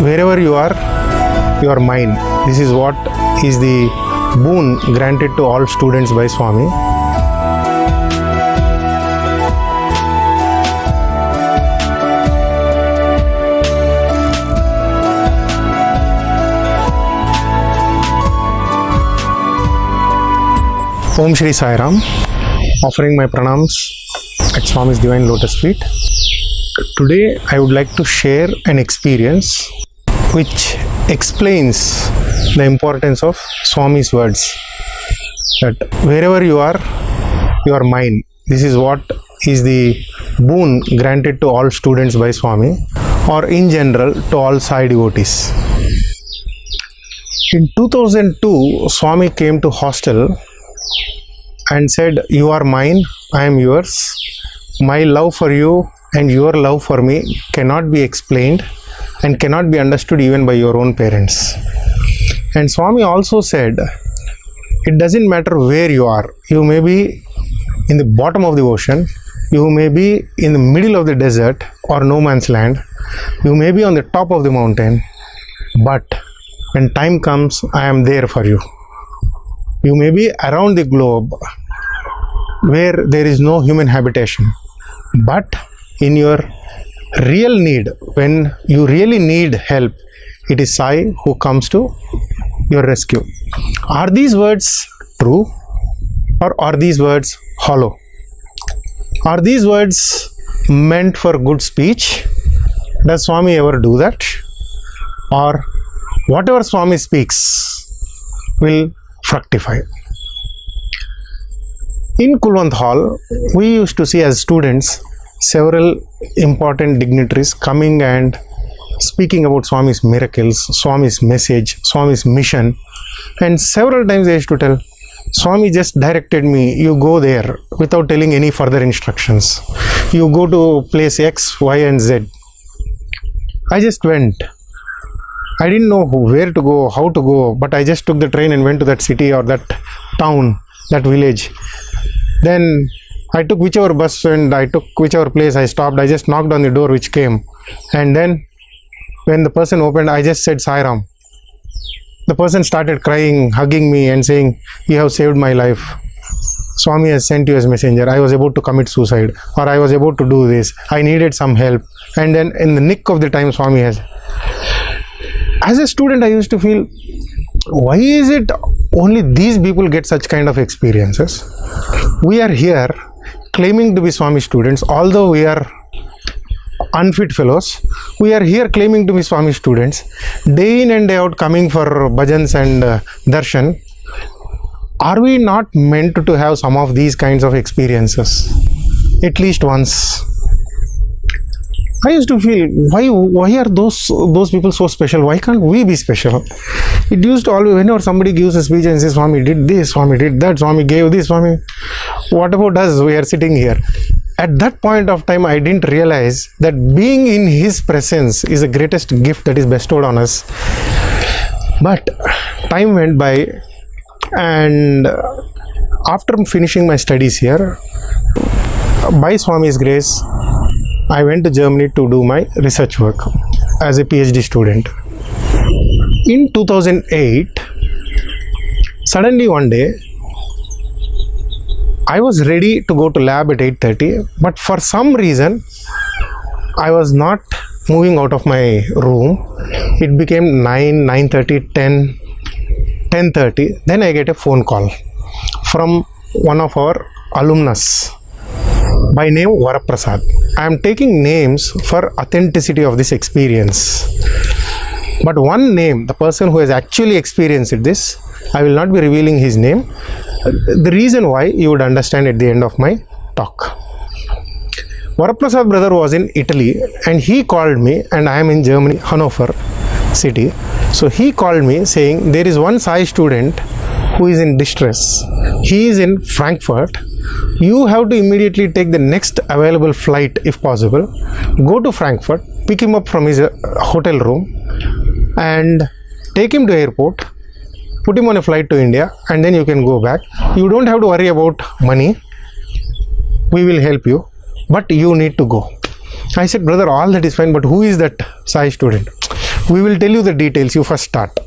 wherever you are mine. This is what is the boon granted to all students by Swami. Om Shri Sai Ram, offering my pranams at Swami's Divine Lotus Feet. Today I would like to share an experience which explains the importance of Swami's words, that wherever you are mine. This is what is the boon granted to all students by Swami, or in general to all Sai devotees. In 2002, Swami came to hostel and said, "You are mine, I am yours. My love for you and your love for me cannot be explained and cannot be understood even by your own parents." And Swami also said, it doesn't matter where you are. You may be in the bottom of the ocean, you may be in the middle of the desert or no man's land, you may be on the top of the mountain, but when time comes, I am there for you. You may be around the globe where there is no human habitation, but in your real need, when you really need help, it is Sai who comes to your rescue. Are these words true, or are these words hollow? Are these words meant for good speech? Does Swami ever do that? Or whatever Swami speaks will fructify? In Kulwant Hall, we used to see as students several important dignitaries coming and speaking about Swami's miracles, Swami's message, Swami's mission, and several times they used to tell, "Swami just directed me, you go there," without telling any further instructions. "You go to place X, Y and Z." I just went. I didn't know where to go, how to go, but I just took the train and went to that city or that town, that village. Then I took whichever bus and I took whichever place I stopped. I just knocked on the door which came. And then when the person opened, I just said, "Sai Ram." The person started crying, hugging me and saying, "You have saved my life. Swami has sent you as messenger. I was about to commit suicide, or I was about to do this. I needed some help." And then in the nick of the time, Swami has. As a student, I used to feel, why is it only these people get such kind of experiences? We are here claiming to be Swami students, although we are unfit fellows. We are here claiming to be Swami students, day in and day out coming for bhajans and darshan. Are we not meant to have some of these kinds of experiences at least once? I used to feel, why are those people so special? Why can't we be special? It used to always, whenever somebody gives a speech and says, "Swami did this, Swami did that, Swami gave this, Swami," what about us? We are sitting here. At that point of time, I didn't realize that being in his presence is the greatest gift that is bestowed on us. But time went by, and after finishing my studies here, by Swami's grace, I went to Germany to do my research work as a PhD student. In 2008, suddenly one day, I was ready to go to lab at 8:30, but for some reason, I was not moving out of my room. It became 9, 9:30, 10, 10:30. Then I get a phone call from one of our alumnus by name Varaprasad. I am taking names for authenticity of this experience. But one name, the person who has actually experienced this, I will not be revealing his name. The reason why you would understand at the end of my talk. Varaprasad brother was in Italy and he called me, and I am in Germany, Hannover city. So he called me saying, "There is one Sai student who is in distress. He is in Frankfurt. You have to immediately take the next available flight if possible. Go to Frankfurt, pick him up from his hotel room and take him to airport, put him on a flight to India, and then you can go back. You don't have to worry about money. We will help you, but you need to go." I said, "Brother, all that is fine, but who is that Sai student?" We will tell you the details. You first start.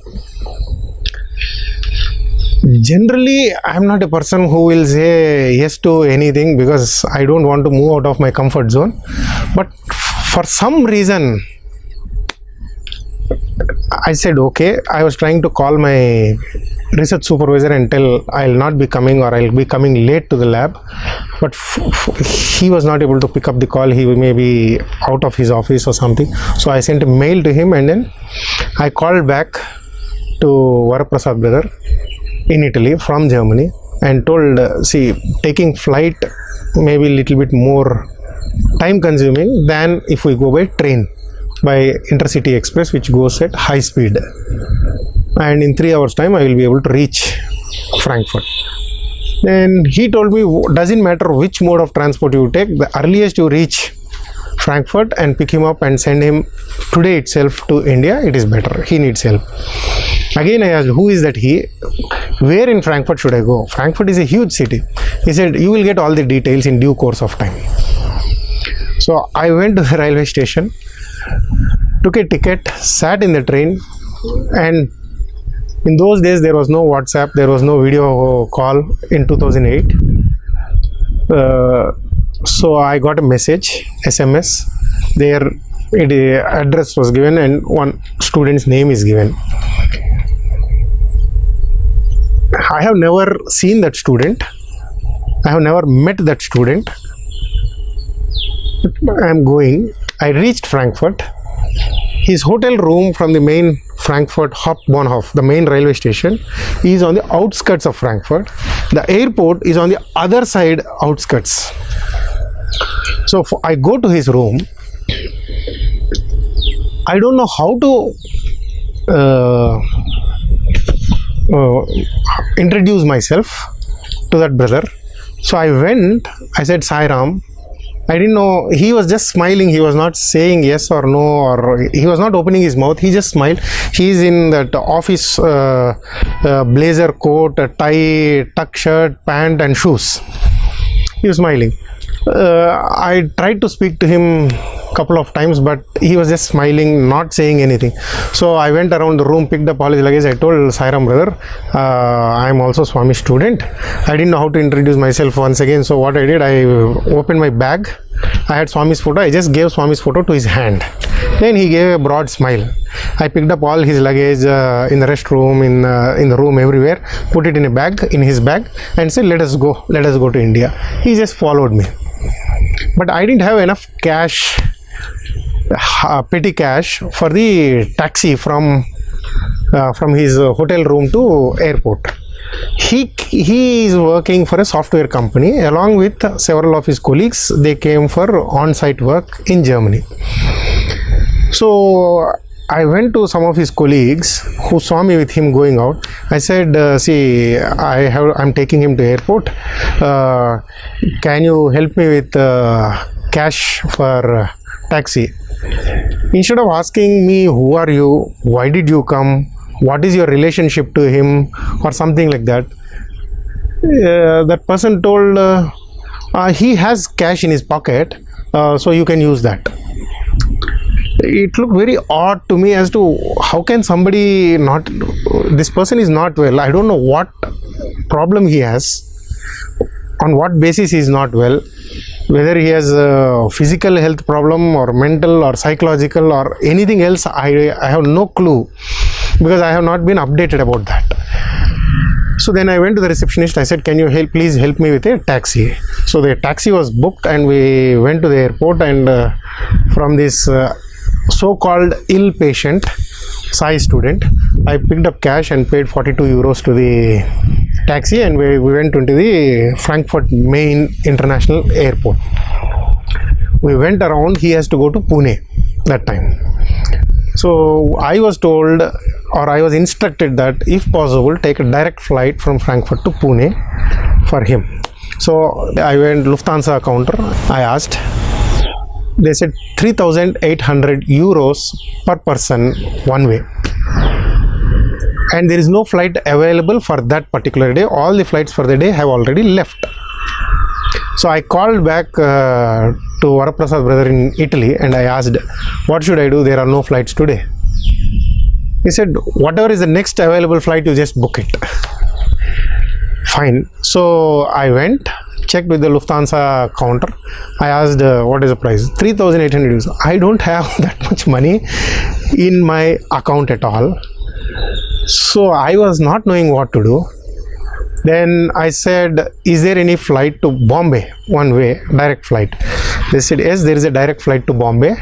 Generally, I am not a person who will say yes to anything because I don't want to move out of my comfort zone. But for some reason, I said okay. I was trying to call my research supervisor and tell I'll not be coming or I'll be coming late to the lab, but he was not able to pick up the call. He may be out of his office or something. So I sent a mail to him, and then I called back to Varaprasad brother in Italy from Germany and told, see, taking flight may be a little bit more time consuming than if we go by train, by Intercity Express, which goes at high speed, and in 3 hours time I will be able to reach Frankfurt. Then he told me, doesn't matter which mode of transport you take, the earliest you reach Frankfurt and pick him up and send him today itself to India, it is better. He needs help. Again I asked, who is that he? Where in Frankfurt should I go? Frankfurt is a huge city. He said, you will get all the details in due course of time. So I went to the railway station, took a ticket, sat in the train, and in those days there was no WhatsApp, there was no video call in 2008. So I got a message, SMS. There address was given and one student's name is given. I have never seen that student. I have never met that student. I am going. I reached Frankfurt. His hotel room from the main Frankfurt Hauptbahnhof, the main railway station, is on the outskirts of Frankfurt. The airport is on the other side, outskirts. So I go to his room. I don't know how to introduce myself to that brother. So I went. I said, Sai Ram. I didn't know, he was just smiling, he was not saying yes or no, or he was not opening his mouth, he just smiled. He is in that office blazer coat, a tie, tuck shirt, pant and shoes. He was smiling. I tried to speak to him couple of times, but he was just smiling, not saying anything. So I went around the room, picked up all his luggage. I told Sai Ram brother, I am also Swami student. I didn't know how to introduce myself once again. So what I did, I opened my bag. I had Swami's photo. I just gave Swami's photo to his hand. Then he gave a broad smile. I picked up all his luggage in the restroom, in the room, everywhere, put it in a bag, in his bag, and said, let us go to India. He just followed me. But I didn't have enough cash, petty cash, for the taxi from his hotel room to airport. He is working for a software company along with several of his colleagues. They came for on-site work in Germany. So I went to some of his colleagues who saw me with him going out. I said, see, I'm taking him to airport. Can you help me with cash for taxi? Instead of asking me, who are you, why did you come, what is your relationship to him, or something like that, that person told, he has cash in his pocket, so you can use that. It looked very odd to me as to how can somebody not, this person is not well. I don't know what problem he has, on what basis he is not well, whether he has a physical health problem or mental or psychological or anything else. I have no clue, because I have not been updated about that. So then I went to the receptionist. I said, can you please help me with a taxi? So the taxi was booked and we went to the airport, and from this so-called ill patient, Sai student, I picked up cash and paid 42 euros to the taxi, and we went into the Frankfurt main international airport. We went around. He has to go to Pune that time. So I was told, or I was instructed that if possible, take a direct flight from Frankfurt to Pune for him. So I went Lufthansa counter. I asked. They said 3,800 euros per person one way. And there is no flight available for that particular day. All the flights for the day have already left. So I called back to Varaprasad brother in Italy and I asked, what should I do? There are no flights today. He said, whatever is the next available flight, you just book it. Fine. So I went, checked with the Lufthansa counter. I asked, what is the price? 3,800 euros. I don't have that much money in my account at all. So I was not knowing what to do. Then I said, is there any flight to Bombay, one way, direct flight? They said, yes, there is a direct flight to Bombay.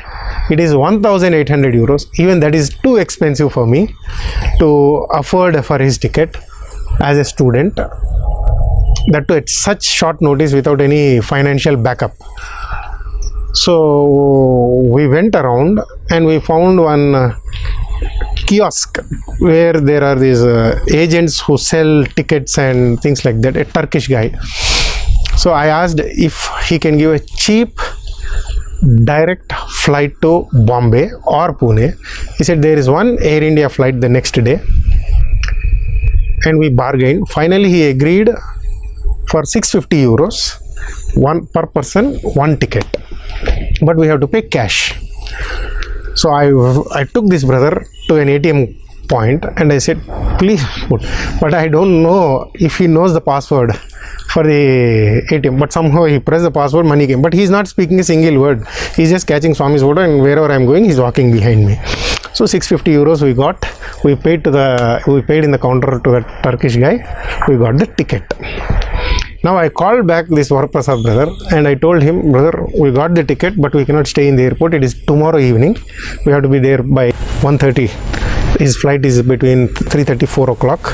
It is 1,800 euros. Even that is too expensive for me to afford for his ticket as a student. That too at such short notice without any financial backup. So we went around and we found one kiosk where there are these agents who sell tickets and things like that, a Turkish guy. So I asked if he can give a cheap direct flight to Bombay or Pune. He said there is one Air India flight the next day, and we bargained. Finally he agreed for 650 euros, one per person, one ticket, but we have to pay cash. So I took this brother to an ATM point and I said, please put, but I don't know if he knows the password for the ATM. But somehow he pressed the password, money came. But he's not speaking a single word. He's just catching Swami's photo, and wherever I'm going, he's walking behind me. So 650 euros we got. We paid in the counter to the Turkish guy. We got the ticket. Now I called back this Varaprasad brother and I told him, brother, we got the ticket, but we cannot stay in the airport. It is tomorrow evening. We have to be there by 1:30. His flight is between 3:30, 4 o'clock.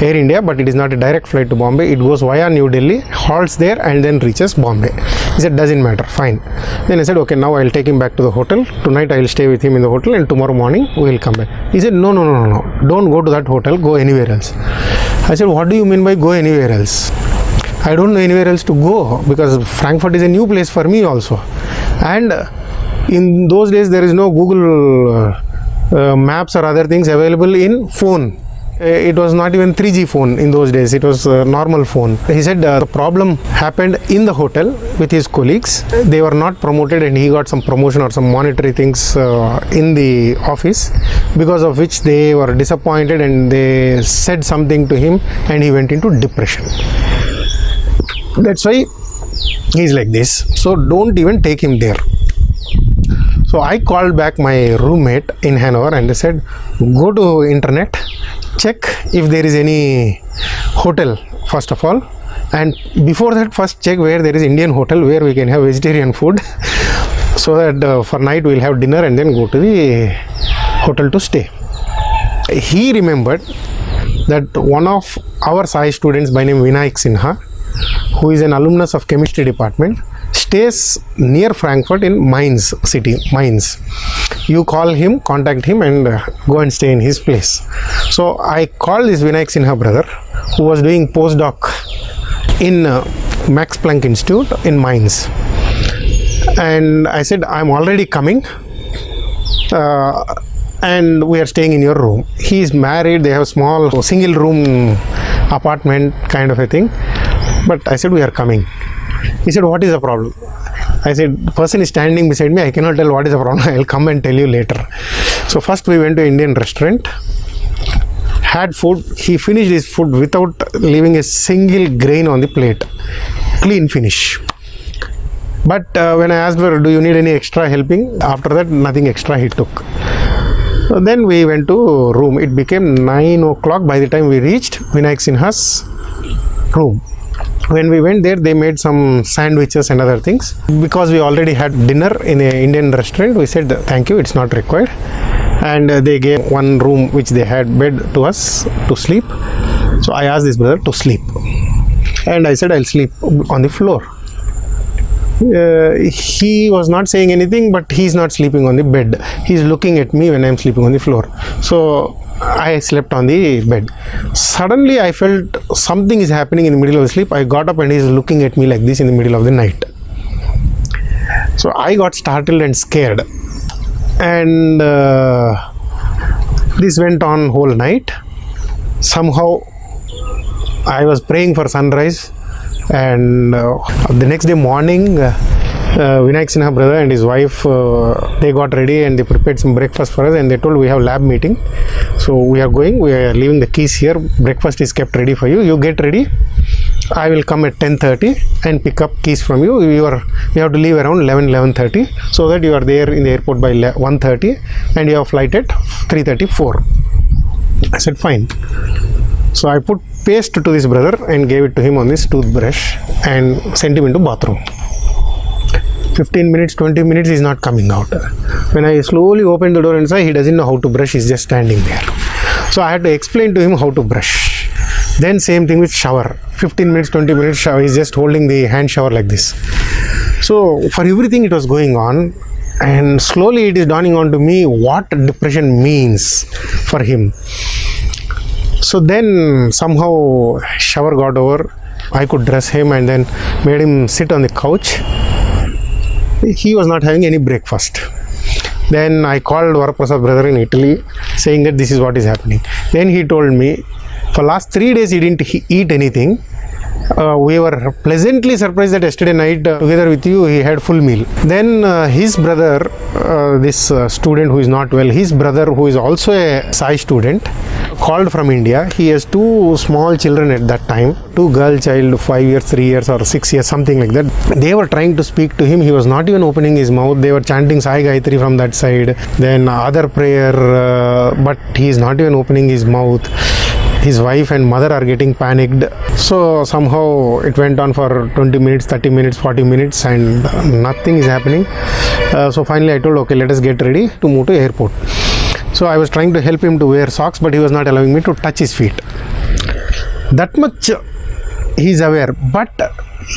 Air India, but it is not a direct flight to Bombay. It goes via New Delhi, halts there and then reaches Bombay. He said, doesn't matter, fine. Then I said, okay, now I'll take him back to the hotel. Tonight I will stay with him in the hotel and tomorrow morning we will come back. He said, no, don't go to that hotel, go anywhere else. I said, what do you mean by go anywhere else? I don't know anywhere else to go, because Frankfurt is a new place for me also. And in those days there is no Google maps or other things available in phone. It was not even 3G phone in those days, it was a normal phone. He said the problem happened in the hotel with his colleagues. They were not promoted and he got some promotion or some monetary things in the office, because of which they were disappointed and they said something to him and he went into depression. That's why he's like this. So don't even take him there. So I called back my roommate in Hanover and I said, go to internet, check if there is any hotel first of all, and before that first check where there is Indian hotel where we can have vegetarian food, so that for night we'll have dinner and then go to the hotel to stay. He remembered that one of our Sai students by name Vinayak Sinha, who is an alumnus of chemistry department, stays near Frankfurt in Mainz city, Mainz. You call him, contact him and go and stay in his place. So I called this Vinayak Sinha brother, who was doing postdoc in Max Planck Institute in Mainz. And I said, I'm already coming and we are staying in your room. He is married, they have a small single room apartment kind of a thing. But I said, we are coming. He said, what is the problem? I said, the person is standing beside me, I cannot tell what is the problem, I will come and tell you later. So first we went to Indian restaurant, had food. He finished his food without leaving a single grain on the plate. Clean finish. But when I asked her, do you need any extra helping? After that, nothing extra he took. So then we went to room. It became 9 o'clock by the time we reached Vinayak Sinha's room. When we went there, they made some sandwiches and other things. Because we already had dinner in an Indian restaurant, we said, thank you, it's not required. And they gave one room which they had bed to us to sleep. So I asked this brother to sleep. And I said, I'll sleep on the floor. He was not saying anything, but he's not sleeping on the bed. He's looking at me when I'm sleeping on the floor. So I slept on the bed. Suddenly I felt something is happening in the middle of the sleep. I got up and he's looking at me like this in the middle of the night. So I got startled and scared. And this went on whole night. Somehow I was praying for sunrise, and the next day morning Vinayak Sinha brother and his wife, they got ready and they prepared some breakfast for us, and they told we have lab meeting, so we are going, we are leaving the keys here, breakfast is kept ready for you, you get ready, I will come at 10:30 and pick up keys from you. You have to leave around 11:30 so that you are there in the airport by 1:30 and you have flight at 3:34. I said fine. So I put paste to this brother and gave it to him on this toothbrush and sent him into bathroom. 15 minutes, 20 minutes, he is not coming out. When I slowly opened the door and saw, he doesn't know how to brush, he is just standing there. So I had to explain to him how to brush. Then same thing with shower. 15 minutes, 20 minutes shower, he is just holding the hand shower like this. So for everything it was going on, and slowly it is dawning on to me what depression means for him. So then somehow shower got over, I could dress him and then made him sit on the couch. He was not having any breakfast. Then I called Varaprasad brother in Italy saying that this is what is happening. Then he told me for last 3 days he didn't eat anything. We were pleasantly surprised that yesterday night together with you he had full meal. Then his brother, this student who is not well, his brother who is also a Sai student, called from India. He has 2 small children at that time, 2 girl child, 5 years, 3 years or 6 years, something like that. They were trying to speak to him, he was not even opening his mouth. They were chanting Sai Gayatri from that side, then other prayer, but he is not even opening his mouth. His wife and mother are getting panicked. So somehow it went on for 20 minutes, 30 minutes, 40 minutes and nothing is happening. So finally I told, okay, let us get ready to move to airport. So I was trying to help him to wear socks, but he was not allowing me to touch his feet. That much he is aware, but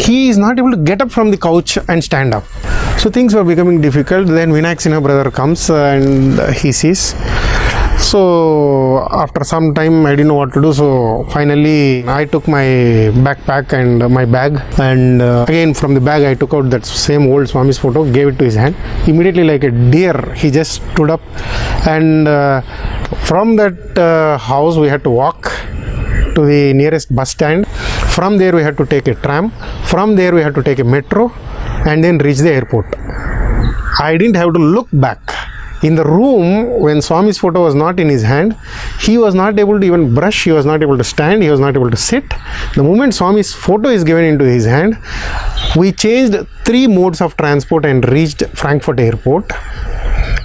he is not able to get up from the couch and stand up. So things were becoming difficult. Then Vinayak Sinha brother comes and he sees. So after some time I didn't know what to do, so finally I took my backpack and my bag, and again from the bag I took out that same old Swami's photo, gave it to his hand. Immediately like a deer he just stood up, and from that house we had to walk to the nearest bus stand. From there we had to take a tram, from there we had to take a metro and then reach the airport. I didn't have to look back. In the room, when Swami's photo was not in his hand, he was not able to even brush, he was not able to stand, he was not able to sit. The moment Swami's photo is given into his hand, we changed 3 modes of transport and reached Frankfurt airport.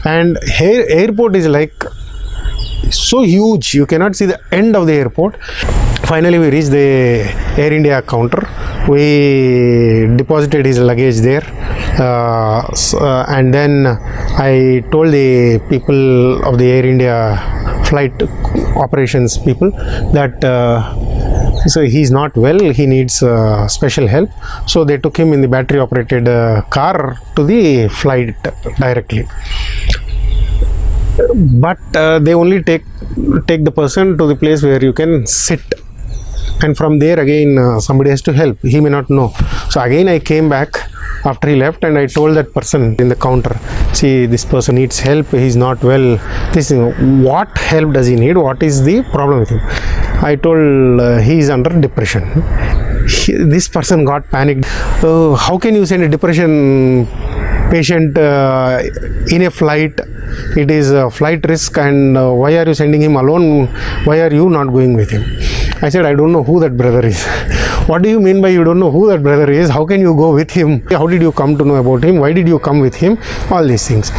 And here airport is like so huge, you cannot see the end of the airport. Finally we reached the Air India counter. We deposited his luggage there, and then I told the people of the Air India flight operations people that so he is not well, he needs special help. So they took him in the battery operated car to the flight directly. But they only take the person to the place where you can sit, and from there again somebody has to help, he may not know. So again I came back after he left and I told that person in the counter, see, this person needs help, he is not well, this what help does he need, what is the problem with him? I told he is under depression. This person got panicked. How can you send a depression patient in a flight? It is a flight risk, and why are you sending him alone? Why are you not going with him? I said, I don't know who that brother is. What do you mean by you don't know who that brother is? How can you go with him? How did you come to know about him? Why did you come with him? All these things.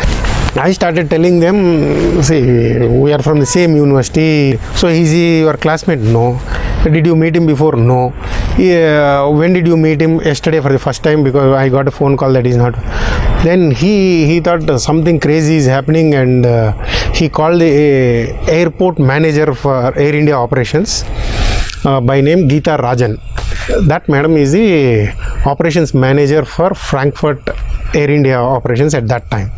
I started telling them, see, we are from the same university. So is he your classmate? No. Did you meet him before? No. When did you meet him? Yesterday for the first time, because I got a phone call that he's not. Then he thought something crazy is happening, and he called the airport manager for Air India operations by name Geeta Rajan. That madam is the operations manager for Frankfurt Air India operations at that time.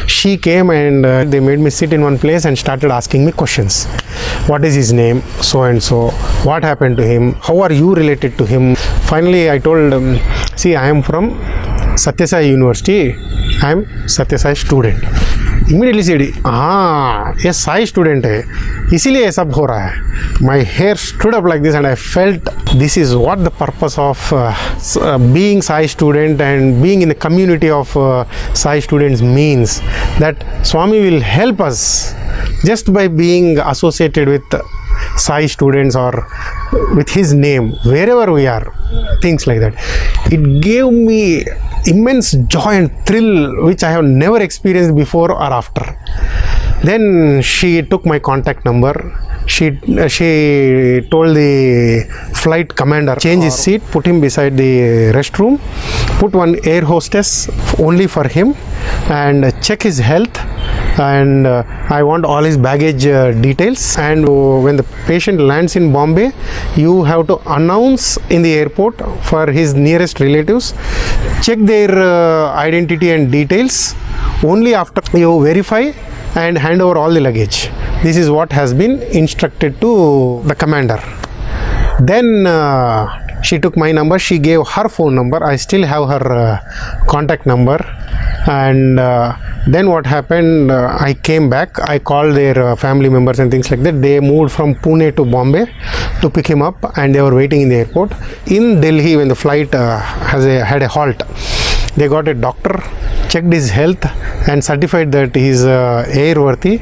She came and they made me sit in one place and started asking me questions. What is his name? So and so. What happened to him? How are you related to him? Finally I told see, I am from Satya Sai University. I am सत्य Sai student. Immediately said, हाँ ये Sai student है इसीलिए ये सब हो रहा है. My hair stood up like this and I felt this is what the purpose of being Sai student and being in the community of Sai students means that Swami will help us just by being associated with Sai students or with his name wherever we are, things like that. It gave me immense joy and thrill which I have never experienced before or after. Then she took my contact number. She told the flight commander change his seat, put him beside the restroom, put one air hostess only for him, and check his health. And I want all his baggage details. And when the patient lands in Bombay, you have to announce in the airport for his nearest relatives. Check their identity and details. Only after you verify and hand over all the luggage. This is what has been instructed to the commander. Then she took my number. She gave her phone number. I still have her contact number. And then what happened, I came back. I called their family members and things like that. They moved from Pune to Bombay to pick him up, and they were waiting in the airport. In Delhi, when the flight had a halt, they got a doctor, checked his health and certified that he is airworthy,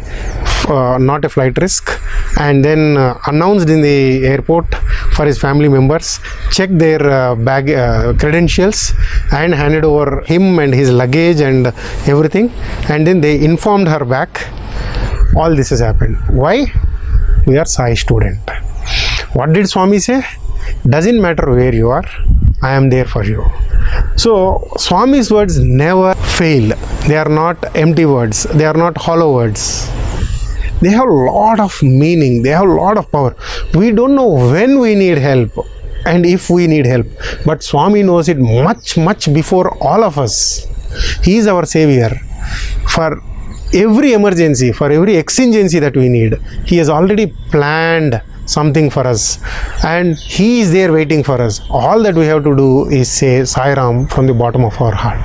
not a flight risk, and then announced in the airport for his family members, checked their bag credentials and handed over him and his luggage and everything, and then they informed her back. All this has happened. Why? We are Sai student. What did Swami say? Doesn't matter where you are, I am there for you. So Swami's words never fail. They are not empty words. They are not hollow words. They have a lot of meaning. They have a lot of power. We don't know when we need help and if we need help, but Swami knows it much before all of us. He is our savior. For every emergency, for every exigency that we need, he has already planned something for us, and he is there waiting for us. All that we have to do is say Sai Ram from the bottom of our heart.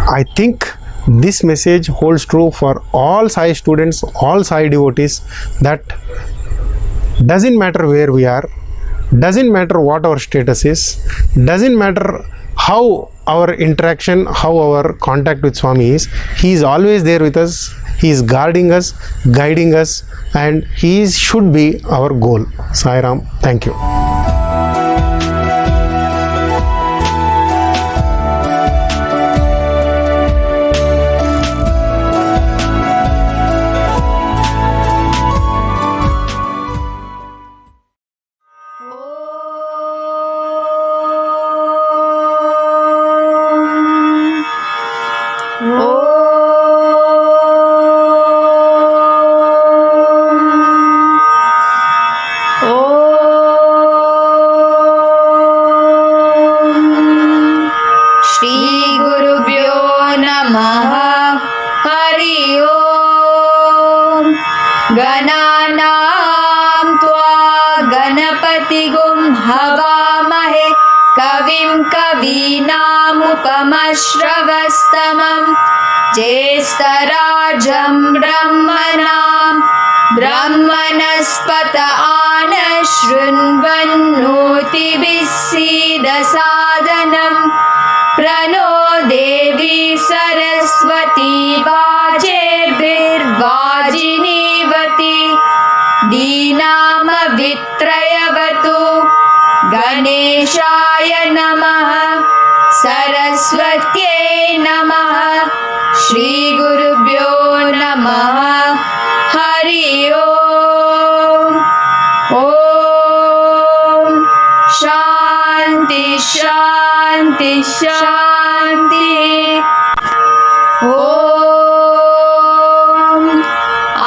I think this message holds true for all Sai students, all Sai devotees, that doesn't matter where we are, doesn't matter what our status is, doesn't matter how our interaction, how our contact with Swami is, he is always there with us. He is guarding us, guiding us, and he should be our goal. Sai Ram, thank you. गणानां त्वा गणपतिगुं हवामहे कविं कवीनामुपमश्रवस्तमं ज्येष्ठराजं ब्रह्मणां ब्रह्मणस्पत आनशृण्वन्नोतिभिः सीदसादनं प्रणो देवी सरस्वती वाजेभिर्वाजिनीवती दीनामवित्रयवतु गणेशाय नमः सरस्वत्यै नमः श्रीगुरुभ्यो नमः हरि ओम ओम शांति शांति शांति ओम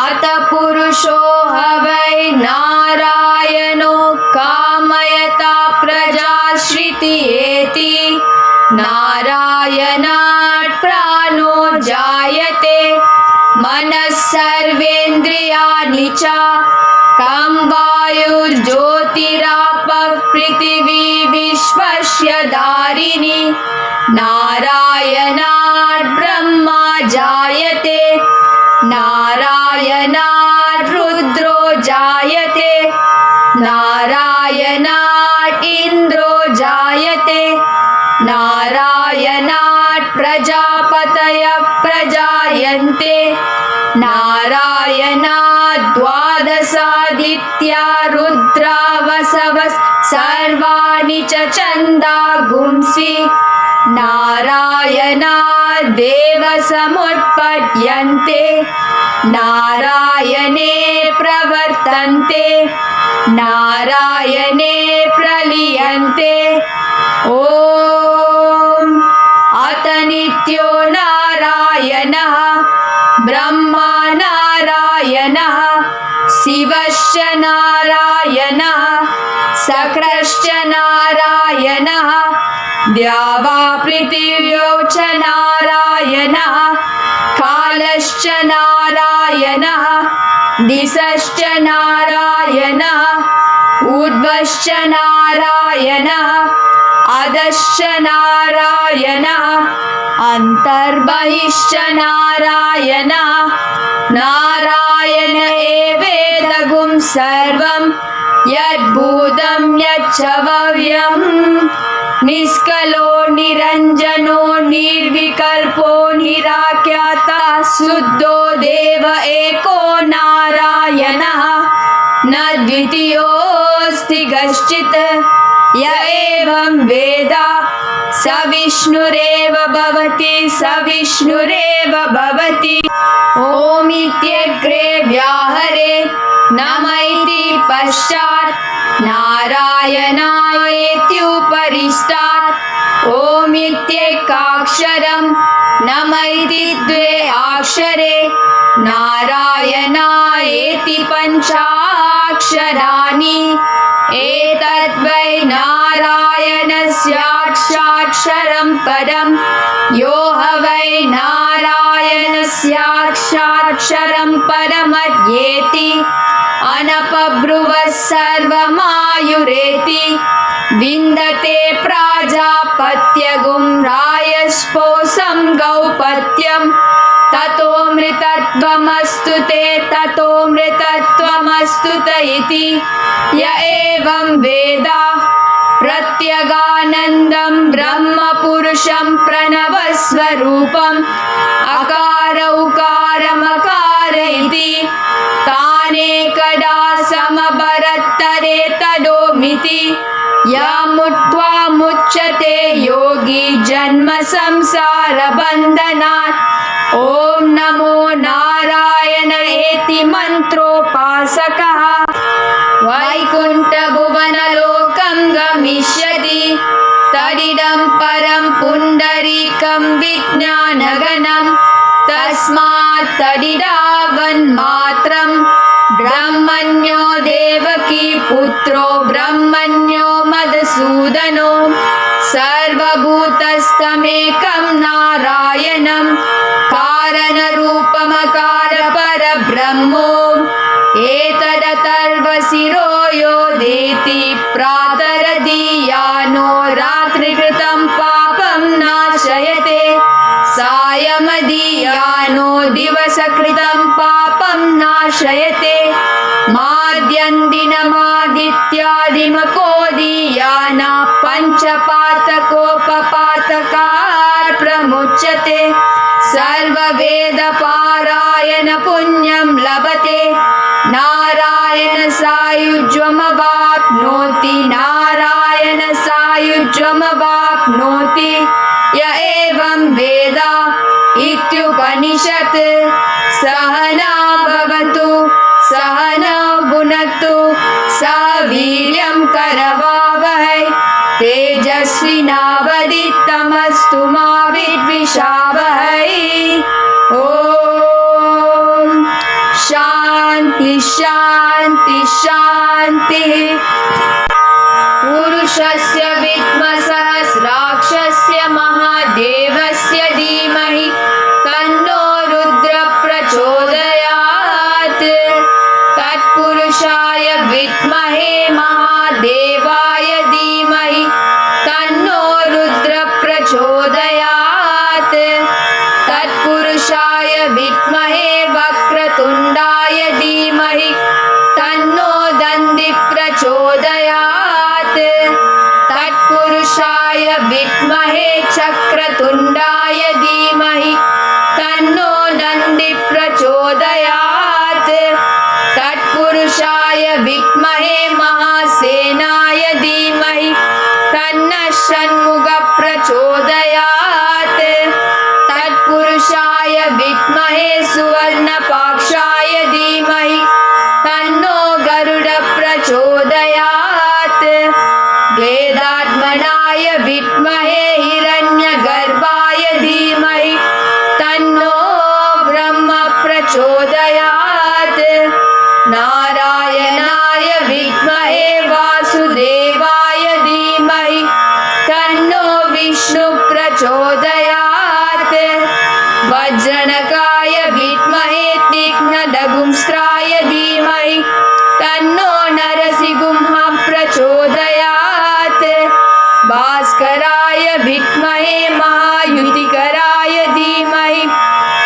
अत पुरुषो हवै नारायणो कामयता प्रजा श्रितियेति नारायणात् प्राणो जायते मनः सर्वेन्द्रियाणि च तं वायुर्ज्योतिरापः पृथिवी विश्वस्य धारिणी नारायणात् ब्रह्मा जायते नारायणात् रुद्रो जायते नारायणात् इन्द्रो जायते नारायणात् प्रजापतयः प्रजायन्ते नारायणात् द्वादशादित्या रुद्रा वसवः सर्वाणि च छन्दागुंसि नारायणात् देवः समुत्पद्यन्ते नारायणे प्रवर्तन्ते नारायणे प्रलीयन्ते ॐ अत नित्यो नारायणः ब्रह्मा नारायणः शिवश्च नारायणः शक्रश्च नारायणः द्यावा पृथिव्यो च नारायणः कालश्च नारायणः दिशश्च नारायणः ऊर्ध्वश्च नारायणः अधश्च नारायणः अन्तर्बहिश्च नारायणः नारायण एवेदगुं सर्वं यद्भूतं यच्च भव्यम् निष्कलो निरञ्जनो निर्विकल्पो निराख्याता शुद्धो देव एको नारायणः न द्वितीयोऽस्ति कश्चित् य एवं वेद स विष्णुरेव भवति स विष्णुरेव भवति ॐ इत्यग्रे व्याहरे नम इति पश्चात् नारायणायेत्युपरिष्टात् ॐ इत्येकाक्षरं नम इति द्वे अक्षरे नारायणायेति पञ्चाक्षराणि एतद्वै नारायणस्याक्षरं परं यो ह वै नारायणस्याक्षरं परमद्येति अनपब्रुवः सर्वमायुरेति विन्दते प्राजापत्यगुं रायस्पोषं गौपत्यं ततोऽमृतत्वमस्तु ते ततोऽमृतत्वमस्तु त इति य एवं वेद प्रत्यगानन्दं ब्रह्मपुरुषं प्रणवस्वरूपम् अकार उकारमकार इति तानेकदा समभरत्तरे तदोमिति यामुत्वा मुच्यते योगी जन्म संसारबन्धनात् ॐ नमो नारायण एति मन्त्रोपासकः वैकुण्ठभुवनलोकं गमिष्यति तदिदं परं पुण्डरीकं विज्ञानगणं तस्मात् तदिदावन्मात्रं ब्रह्मण्यो देवकी पुत्रो ब्रह्मण्यो मधुसूदनो सर्वभूतस्थमेकं नारायणं कारणरूपमकार परब्रह्मो एतदतर्वशिरो योदेति प्रातरदीयानो रात्रिकृतं पापं नाशयते सायमदीयानो दिवसकृतं पापं नाशयते माद्यन्दिनमादित्यादिमकोदीयाना पञ्चपातकोपपातकात् प्रमुच्यते सर्ववेदपारायण पुण्यं लभते नारायण सायुज्यमवाप्नोति नारायण सायुज्यमवाप्नोति य एवं वेद इत्युपनिषत् सहना भवतु सहना भुनक्तु सह वीर्यं करवावहै तेजस्विनावदितमस्तु मा विद्विषावहै ॐ शान्ति शान्ति शान्तिः पुरुषस्य विद्मसहस्राक्षस्य महादेवस्य धीमहि तन्नो रुद्र प्रचोदयात् तत्पुरुषाय विद्महे वक्रतुण्डाय धीमहि तन्नो दन्तिः प्रचोदयात् तत्पुरुषाय विद्महे चक्रतुण्डाय धीमहि तन्नो दन्तिः प्रचोदयात् तत्पुरुषाय विद्महे महासेनाय धीमहि तन्नः षण्मुखः प्रचोदयात् तत्पुरुषाय विद्महे सुवर्णपाक्षाय धीमहि तन्नो गरुडः प्रचोदयात् वेदात्मनाय विद्महे हिरण्यगर्भाय धीमहि तन्नो ब्रह्म प्रचोदयात् नारायणाय विद्महे वासुदेवाय धीमहि तन्नो विष्णु प्रचोदयात् वज्रणकाय विद्महे तीक्ष्णदंष्ट्राय धीमहि तन्नो नरसिंहः प्रचोदयात् भास्कराय विद्महे महायुतिकराय धीमहि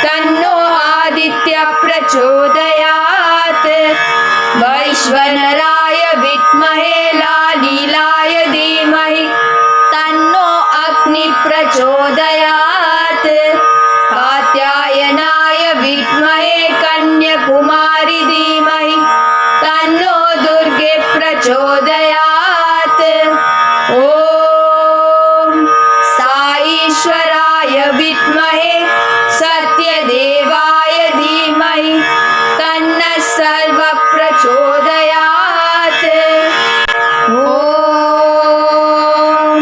तन्नो आदित्यः प्रचोदयात् वैश्वानराय विद्महे लालीलाय धीमहि तन्नो अग्निः प्रचोदयात् कात्यायनाय विद्महे कन्याकुमारी धीमहि तन्नो दुर्गे प्रचोदयात् ॐ साईश्वराय विद्महे सत्यदेवाय धीमहि तन्नः सर्वः प्रचोदयात् ॐ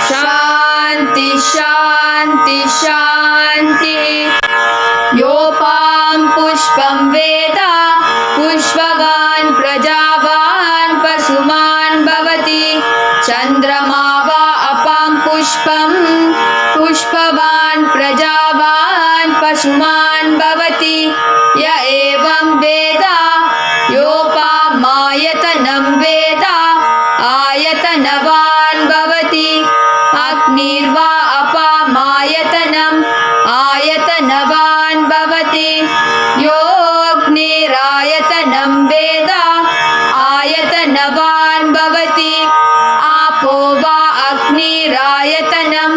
शान्ति शान्ति शान्ति योपां पुष्पं वेद पुष्पवान् प्रजावान् पशुमान् भवति चन्द्रमा वा अपां पुष्पं पुष्पवान् प्रजावान् पशुमान् भवति य एवं वेद योपामायतनं वेद आयतनवान् भवति अग्निर्वा अपामायतनम् आयतनवान् भवति योऽग्निरायतनं वेद आयतनवान् भवति आपो वा अग्निरायतनम्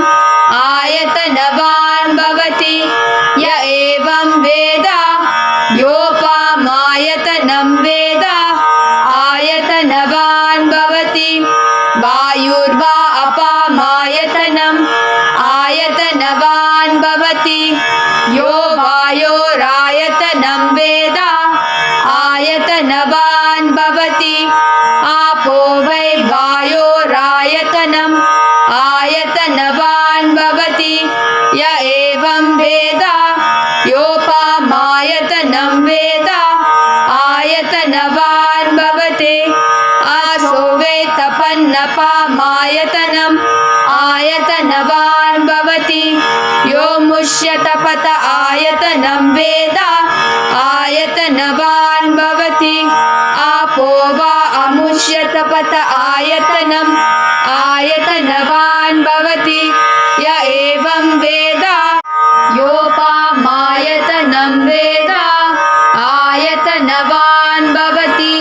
आयतनवान् भवति य एवं वेद योपामायतनं वेद आयतनवान् भवति वायुर्वा अपामायतनम् आयतनवान् भवति यो वायोरायतनं वेद आयतनवान् भवति आपो वै वायोरायतनम् आयतनवान् भवति य एवं वेद योपामायतनं वेद आयतनवान् भवति आसो वै तपन्नपामायतनम् आयतनवान् भवति यो मुष्यतपत आयतनं वेद आयतनवान् भवति आपो वा अमुष्यतपत आयतनम् आयतनवान् भवति य एवं वेद योपामायतनं वेद आयतनवान् भवति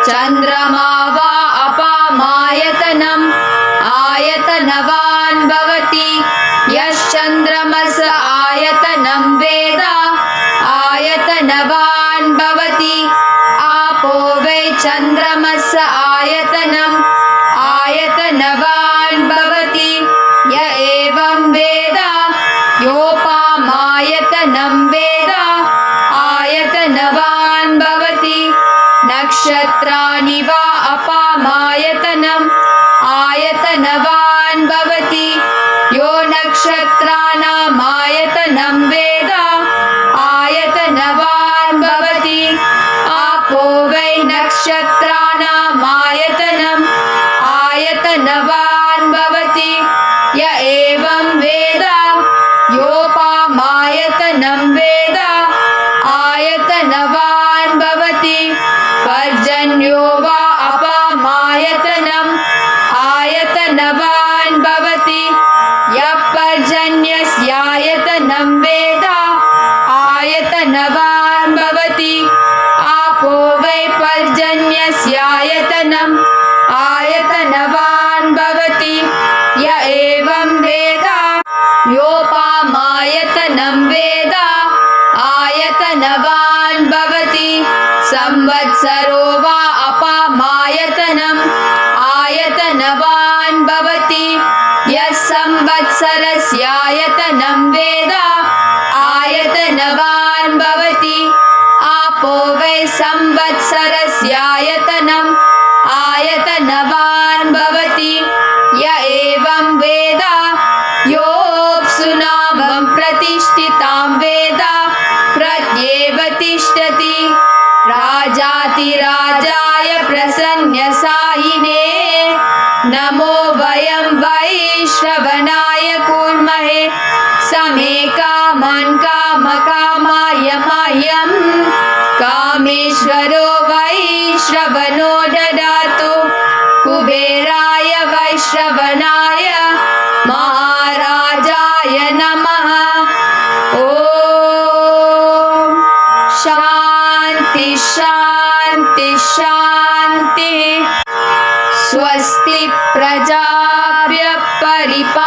चन्द्रमा वा अपामायतनम् आयतनवान् भवति यश्चन्द्रमस आयतनं वेद आयतनवान् भवति आपो वै चन्द्रमस आयतनम् आयतनवान् भवति य एवं वेद योपामायतनं वेद आयतनवान् भवति नक्षत्राणि वा अपामायतनम् आयतनवान् भवति यो नक्षत्राणामायतनं वेद आयतनवान् भवति आपो वै नक्षत्राणामायतनम् आयतनवान् भवति य एवं वेद योपामायतनं वेद आयतनवान् भवति पर्जन्यो वा अपामायतनम् आयतनवान् भवति यः पर्जन्यस्यायतनं वेद आयतनवान् आयतनवान् भवति आपो वै पर्जन्यस्यायतनम् आयतनवान् भवति य एवं वेद योपामायतनं वेद आयतनवान् भवति संवत्सरो वा अपामायतनम् आयतनवान् भवति यः संवत्सरस्यायतनं वेद आयतनवान् भवति आपो वै संवत्सरस्यायतनम् आयतनवान् भवति य एवं वेद योऽप्सुनामं प्रतिष्ठितां वेद प्रत्येव तिष्ठति राजातिराजाय प्रसन्नसायिने नमो वयं वैश्रवणाय कुर्महे समे कामान् कामकामाय मह्यं कामेश्वरो वैश्रवणो ददातु कुबेराय वैश्रवणाय महाराजाय नमः ॐ शान्ति शान्ति शान्तिः स्वस्ति प्रजाभ्य परिपालयन्तां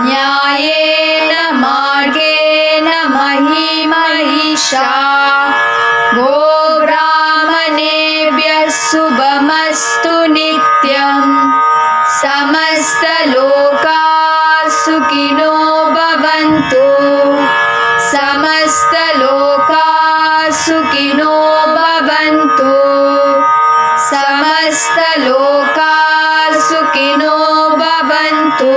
न्यायेन मार्गेण मही महिषा गोब्राह्मणेभ्यः शुभमस्तु नित्यम् समस्तलोकाः सुखिनो भवन्तु समस्तलोकाः सुखिनो भवन्तु समस्तलोकाः सुखिनो भवन्तु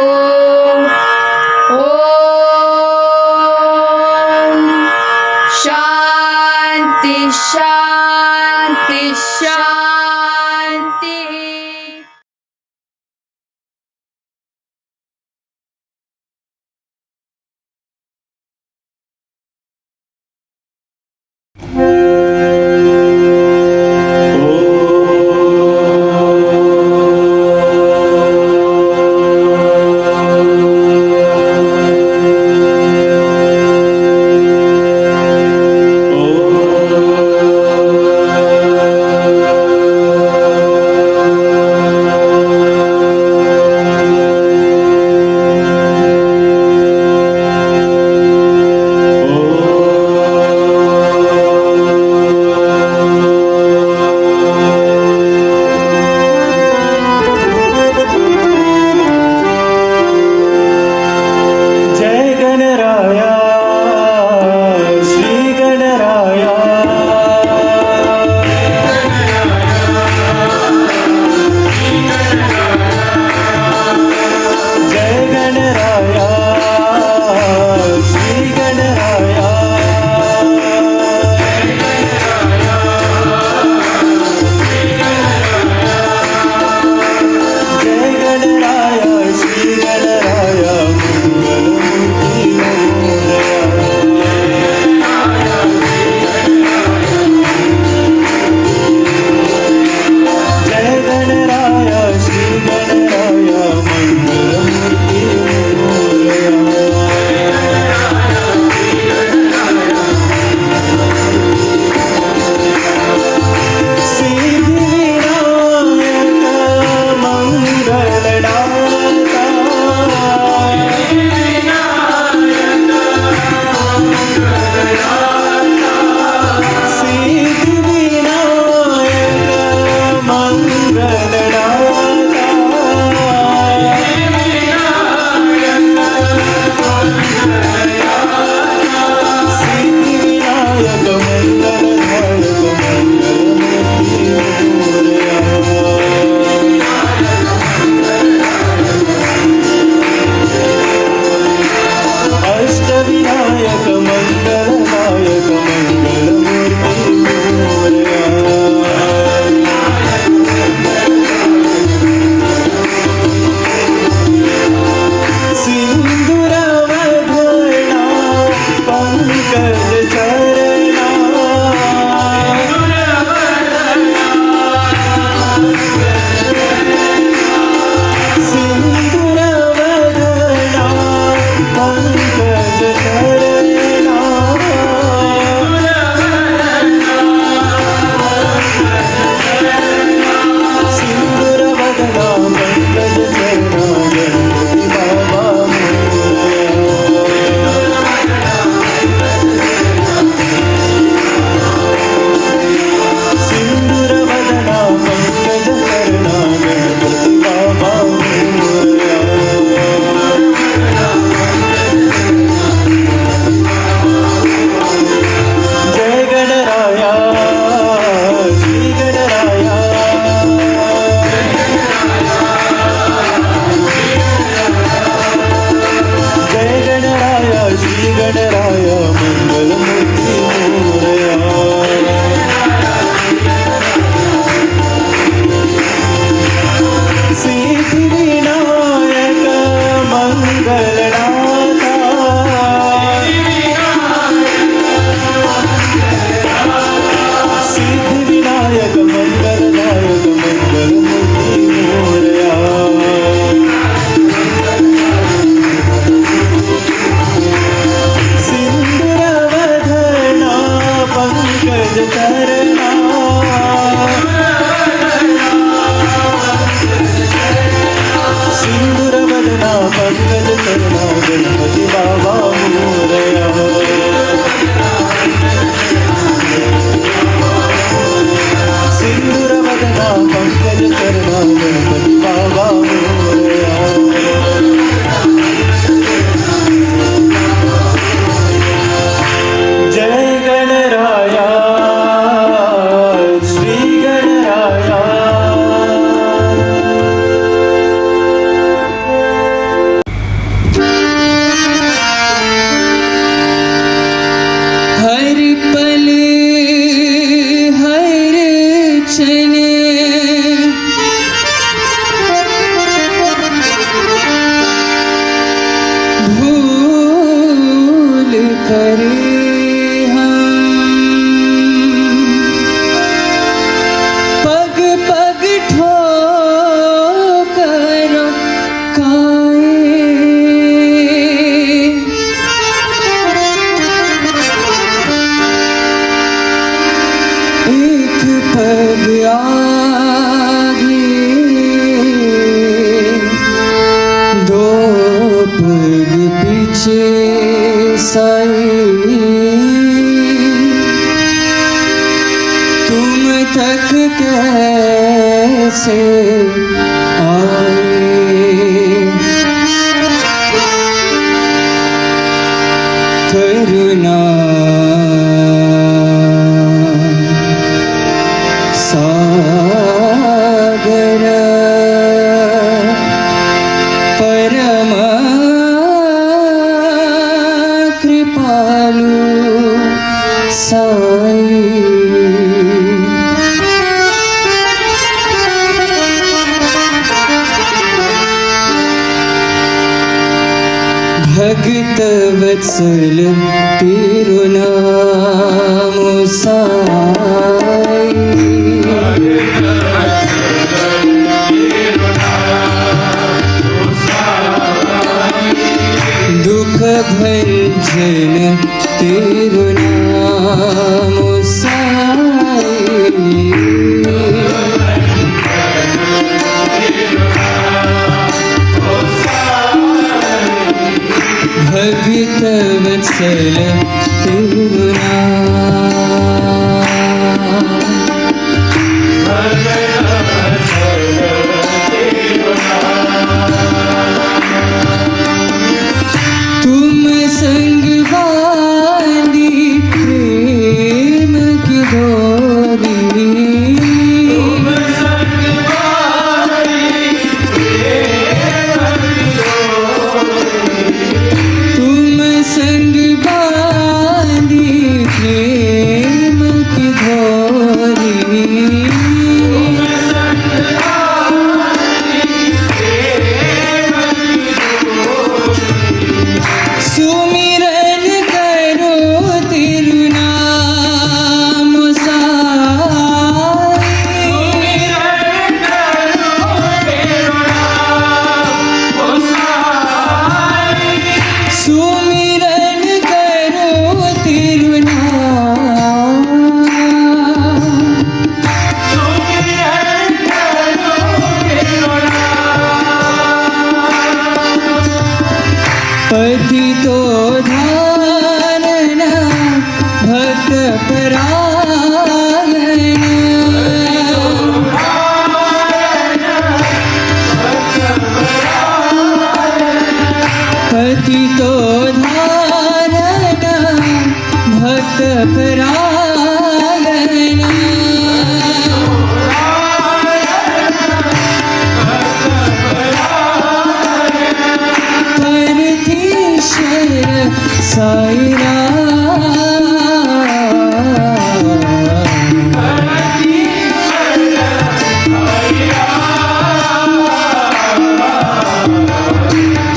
ॐ शान्ति शान्ति शान्तिः गणराया मंगलमूर्ती मोरया सिद्धिविनायक मंगलदाता सिद्धिविनायक मंगलदायक मंगलमूर्ती मोरया सिंदूरवदना पंकज चरणा सिंदूरवदना पंकज चरणा गणपति बाबा मोरया सिंदूरवदना पंकज चरणा गणपति बाबा मोरया जय गणराया श्री गणराया हर पल हर क्षण भूल कर पग पग ठोकर एक पग आगे दो पग पीछे साए तुम तक कैसे आए करुणा सागर परम कृपालु साई भगत वत्सल तेरो नाम साई दुख भंजन तेरो नाम साई भगत वत्सल तेरो नाम तुम संग बांधी प्रेम की डोरी तुम संग बांधी प्रेम की डोरी सुमिरन करो तेरु नाम सुमिरन करो तेरु नाम पतितो धारण भक्त परायण पतितो धारण भक्त परायण साई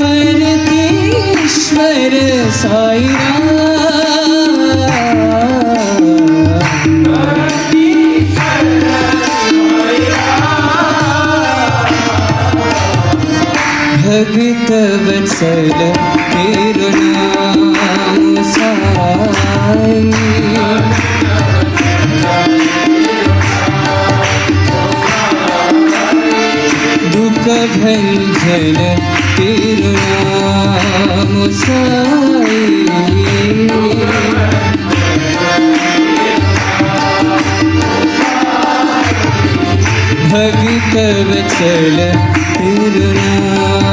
परमेश्वर साई भगत वत्सल तेरो नाम साई दुख भंजन तेरो नाम साई भगत वत्सल तेरो नाम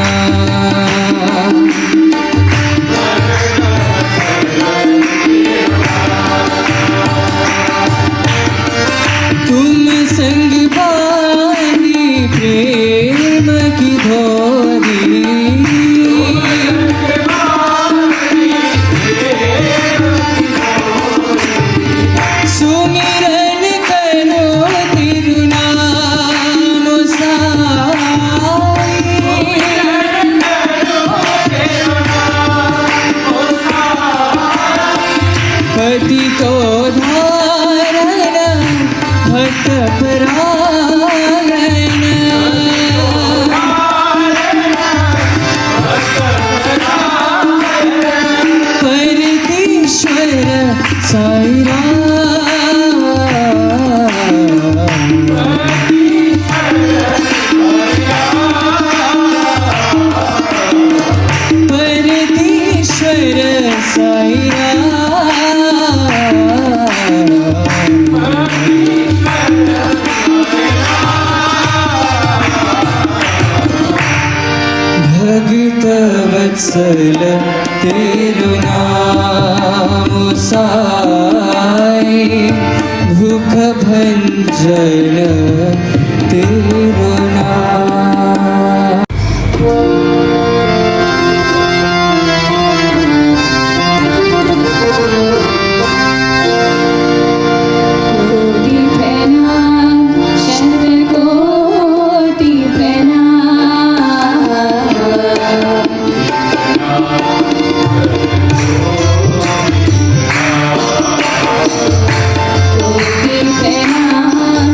तुम संग पानी प्रेम की धोरी सुमिरन करो तिरुनाम साई पति तो धारण भक्त परायण परमेश्वर साई परमेश्वर साई भगत वत्सल तेरो नाम साई भूख भंजन तेरो नाम कोटि प्रणाम शत कोटि प्रणाम कोटि प्रणाम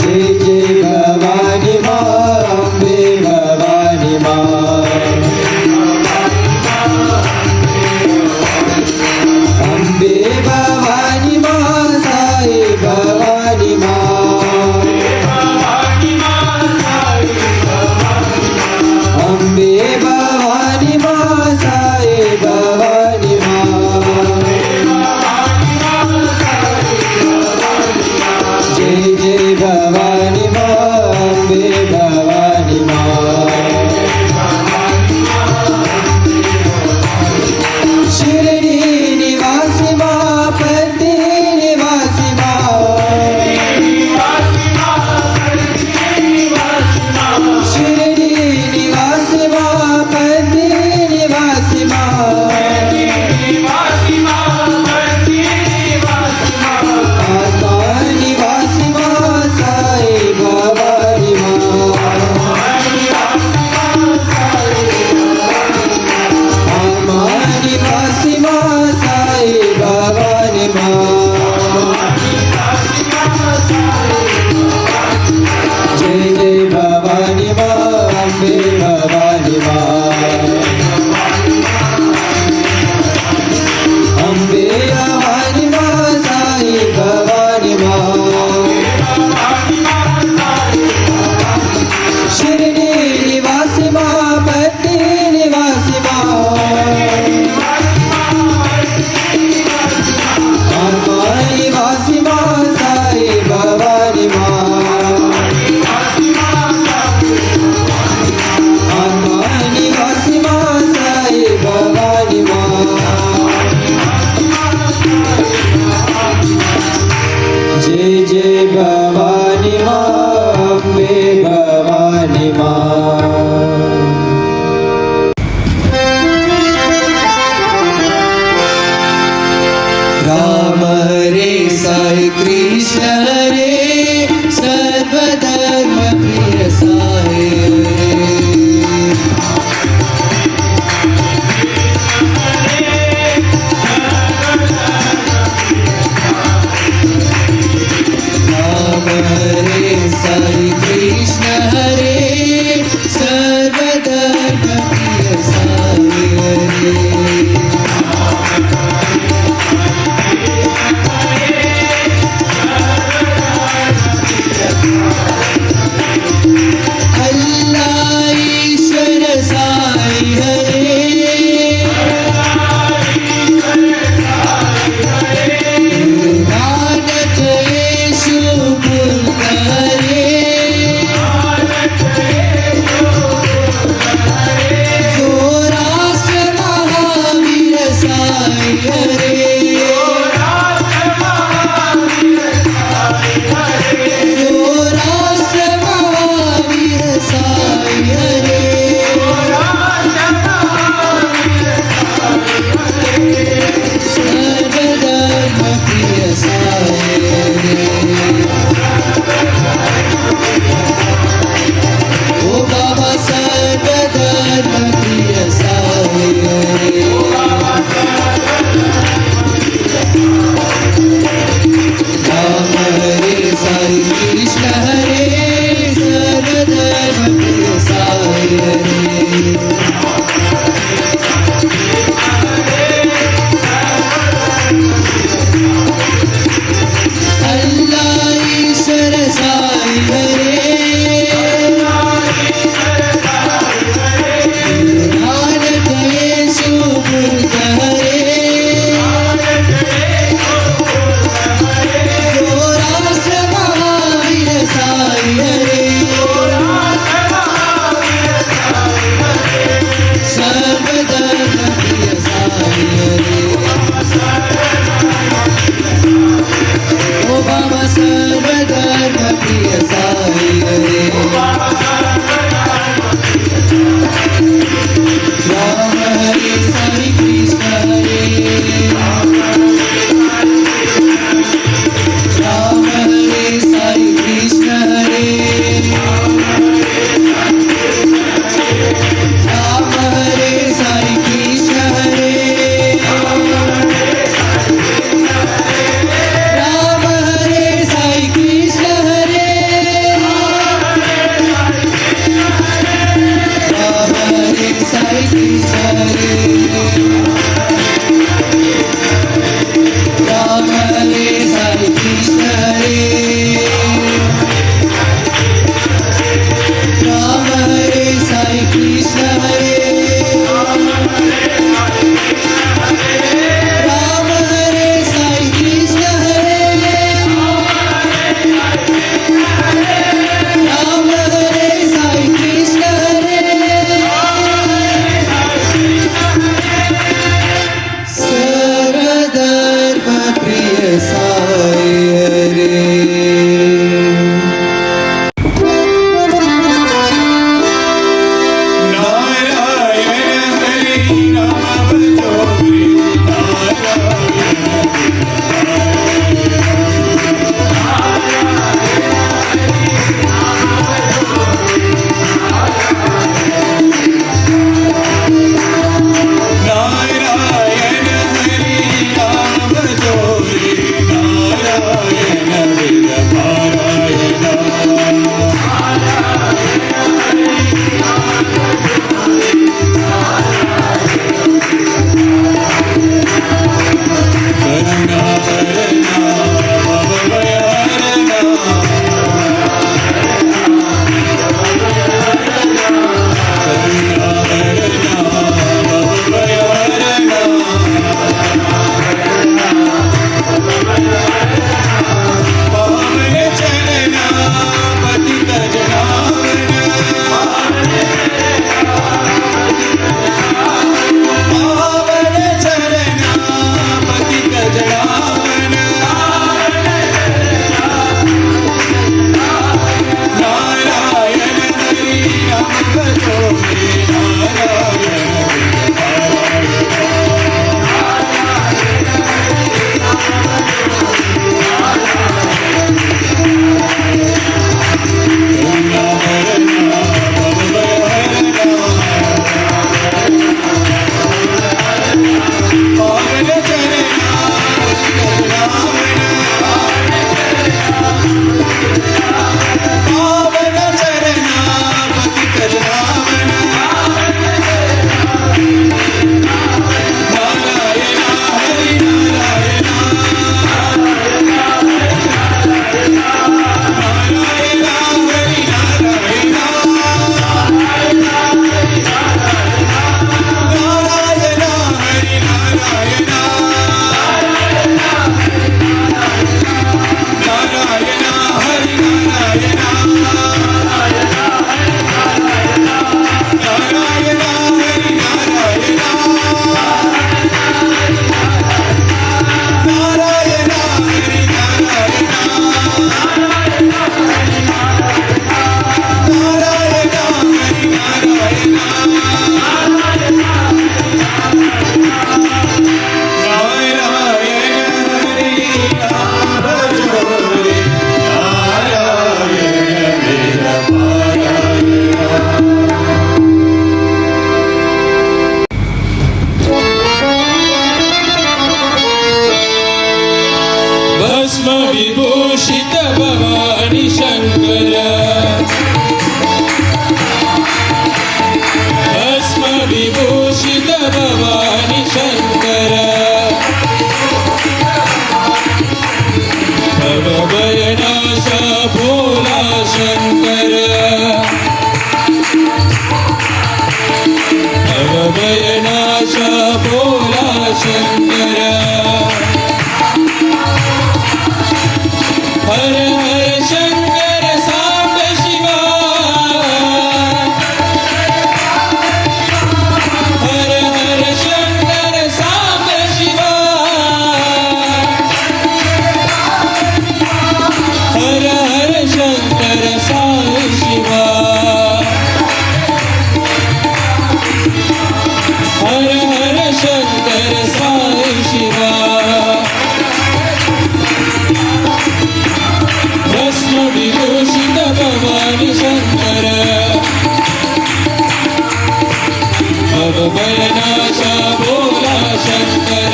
जय जय भवानी माँ अम्बे भवानी माँ अम्बे भवानी माँ साई भवानी माँ अम्बे भवानी माँ साई भवानी माँ जय जय भवानी माँ अम्बे भवानी माँ शिरडी निवासी माँ पति निवासी माँ शिरडी निवासी माँ पति निवासी माँ आत्मा निवासी माँ साई भवानी माँ आत्मा निवासी माँ साई भवानी माँ जय जय भवानी माँ अम्बे भवानी माँ अम्बे भवानी माँ साई भवानी माँ शिरडी निवासी माँ पति निवासी माँ आत्मा निवासी माँ साई भवानी माँ आत्मा निवासी माँ साई भवानी माँ जय जय भवानी माँ अम्बे भवानी माँ राम हरे साई कृष्ण हरे सर्वधर्म प्रिय साई राम हरे साई कृष्ण हरे सर्वधर्म प्रिय साई हरे विभूषित भवानी शंकर भस्म विभूषित भवानी शंकर भवभयनाश भोला शंकर भवभयनाश भोला शंकर हर हर शंकर सांब शिवा हर हर शंकर सांब शिवा हर हर शंकर साई शिवा हर हर शंकर साई शिवा भस्म विभूषित भवानी शंकर भवभयनाश भोला शंकर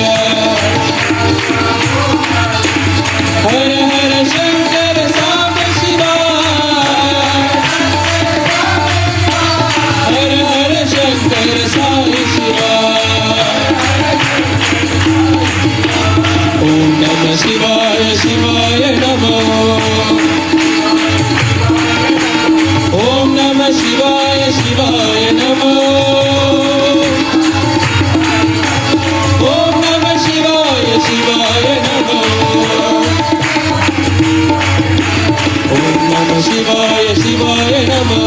हर हर शंकर सांब शिवा हर हर शंकर साई शिवा ओम नमः शिवाय शिवाय नमः ओम नमः शिवाय शिवाय नमः ओम नमः शिवाय शिवाय नमः ओम नमः शिवाय शिवाय नमः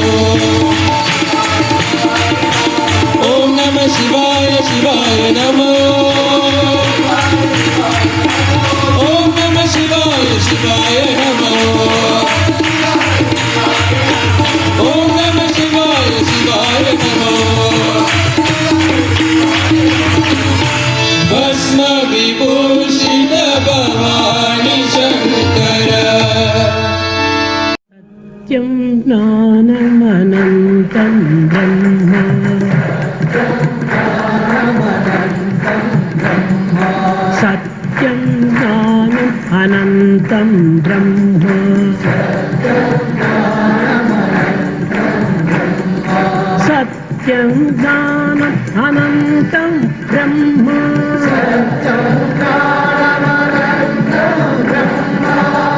ओम नमः शिवाय शिवाय नमः ओम नमः शिवाय शिवाय नमः ओम नमः शिवाय शिवाय नमः भस्म विभूषित भवानी शंकर सत्यं ज्ञानमनन्तं ब्रह्म सत्यं ज्ञानम् अनन्तं ब्रह्म सत्यं ज्ञानम् अनन्तं ब्रह्म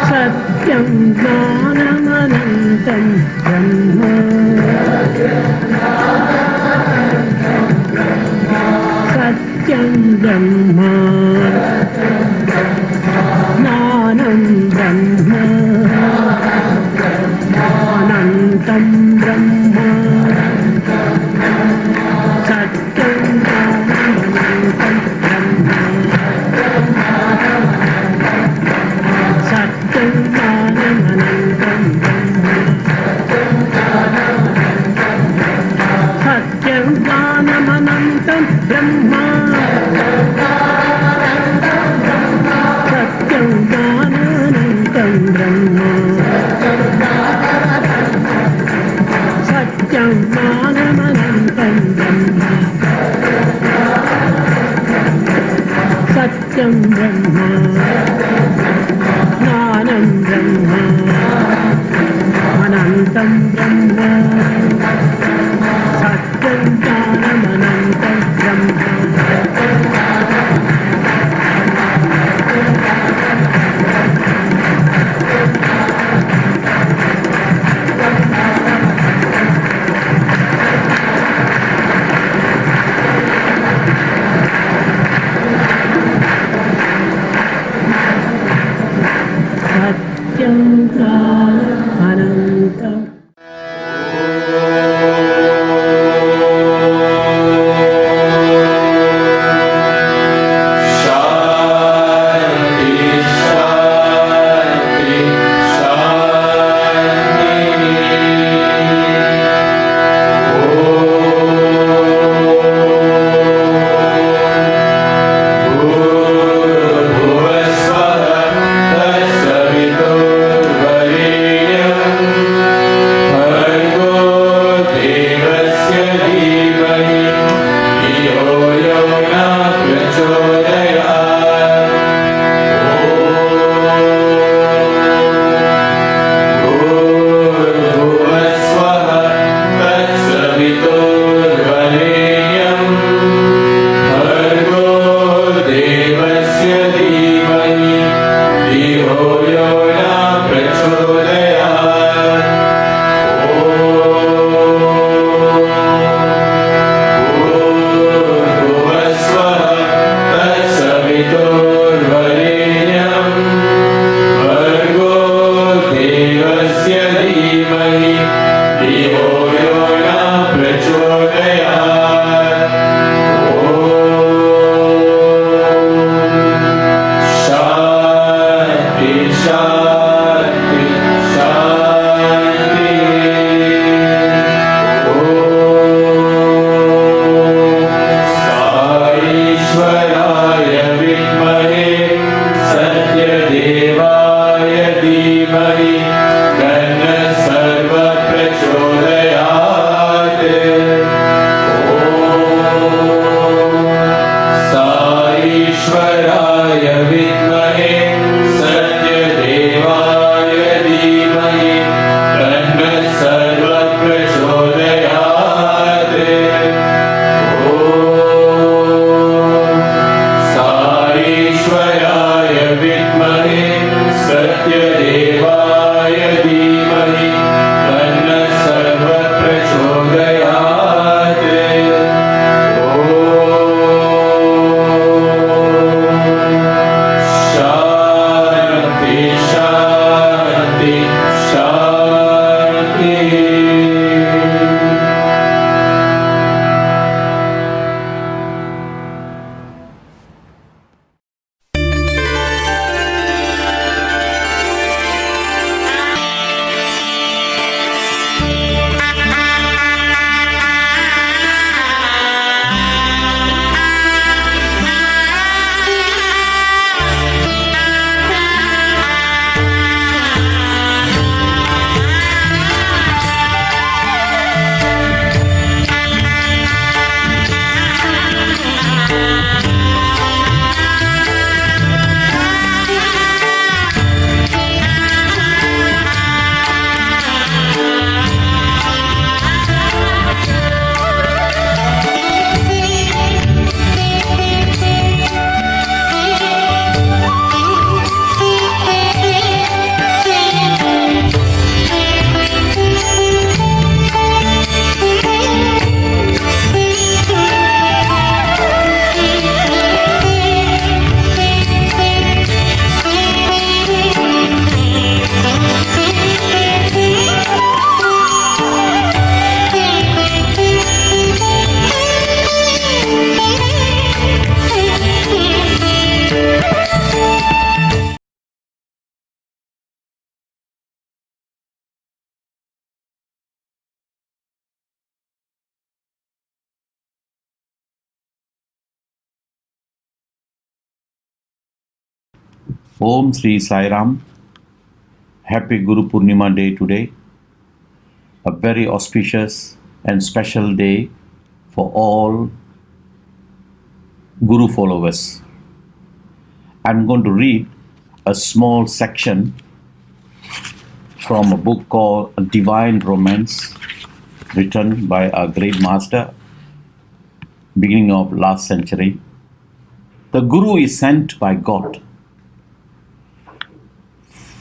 सत्यं ज्ञानमनन्तं ब्रह्म सत्यं ब्रह्म ज्ञानं ब्रह्म अनन्तं ब्रह्म सत्यं ज्ञानमनन्तं ब्रह्म सत्यं ज्ञानमनन्तं ब्रह्म सत्यं ज्ञानमनन्तं ब्रह्म सत्यं ज्ञानानन्तं ब्रह्म सत्यं ज्ञानमनन्तं ब्रह्म सत्यं ब्रह्म ज्ञानं ब्रह्म अनन्तं ब्रह्म सत्यं ज्ञानमनन्तं ब्रह्म सत्यं अनन्तम् भुवस्वः तत्सवितुर्वरेण्यम् Om Sri Sai Ram. Happy Guru Purnima day today. A very auspicious and special day for all Guru followers. I'm going to read a small section from a book called Divine Romance, written by a great master, beginning of last century. The Guru is sent by God.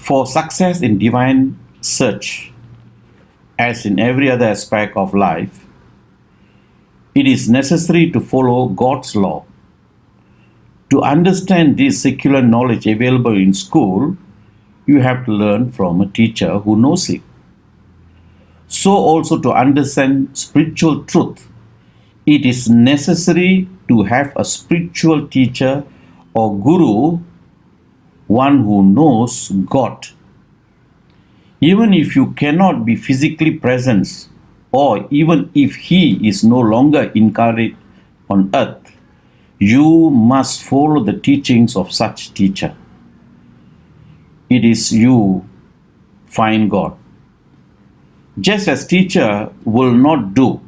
For success in divine search, as in every other aspect of life, it is necessary to follow God's law. To understand this secular knowledge available in school, you have to learn from a teacher who knows it. So also to understand spiritual truth, it is necessary to have a spiritual teacher or guru, one who knows God. Even if you cannot be physically present, or even if he is no longer incarnate on earth, you must follow the teachings of such teacher. It is you find God. Just as teacher will not do,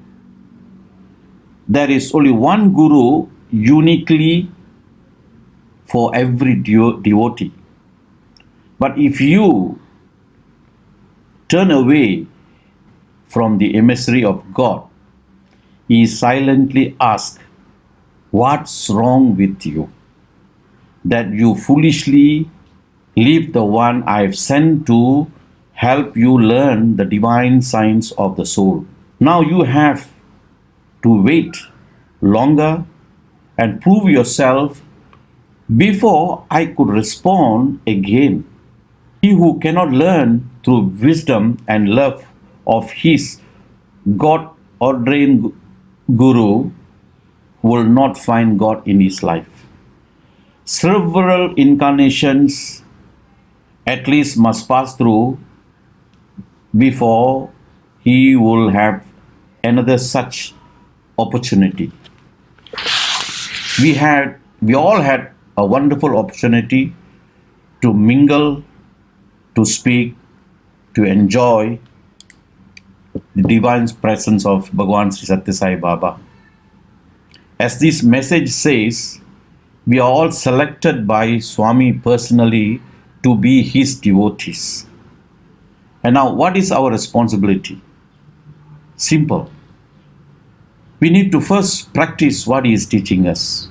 there is only one guru uniquely for every devotee. But if you turn away from the emissary of God, he silently asks, "What's wrong with you? That you foolishly leave the one I've sent to help you learn the divine science of the soul. Now you have to wait longer and prove yourself before I could respond again. He who cannot learn through wisdom and love of his God-ordained guru will not find God in his life. Several incarnations at least must pass through before he will have another such opportunity. We all had a wonderful opportunity to mingle, to speak, to enjoy the divine presence of Bhagavan Sri Satya Sai Baba. As this message says, we are all selected by Swami personally to be his devotees. And now, what is our responsibility? Simple. We need to first practice what he is teaching us.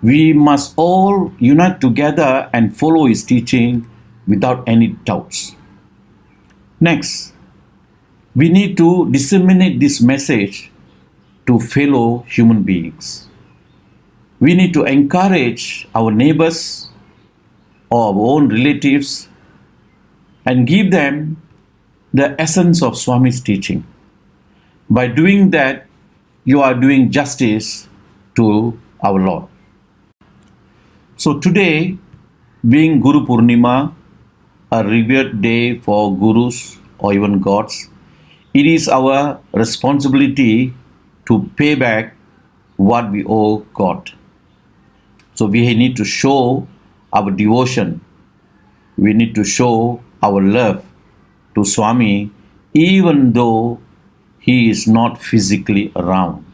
We must all unite together and follow his teaching without any doubts. Next, we need to disseminate this message to fellow human beings. We need to encourage our neighbors or our own relatives and give them the essence of Swami's teaching. By doing that, you are doing justice to our Lord. So today, being Guru Purnima, a revered day for gurus or even gods, it is our responsibility to pay back what we owe God. So we need to show our devotion. We need to show our love to Swami, even though he is not physically around.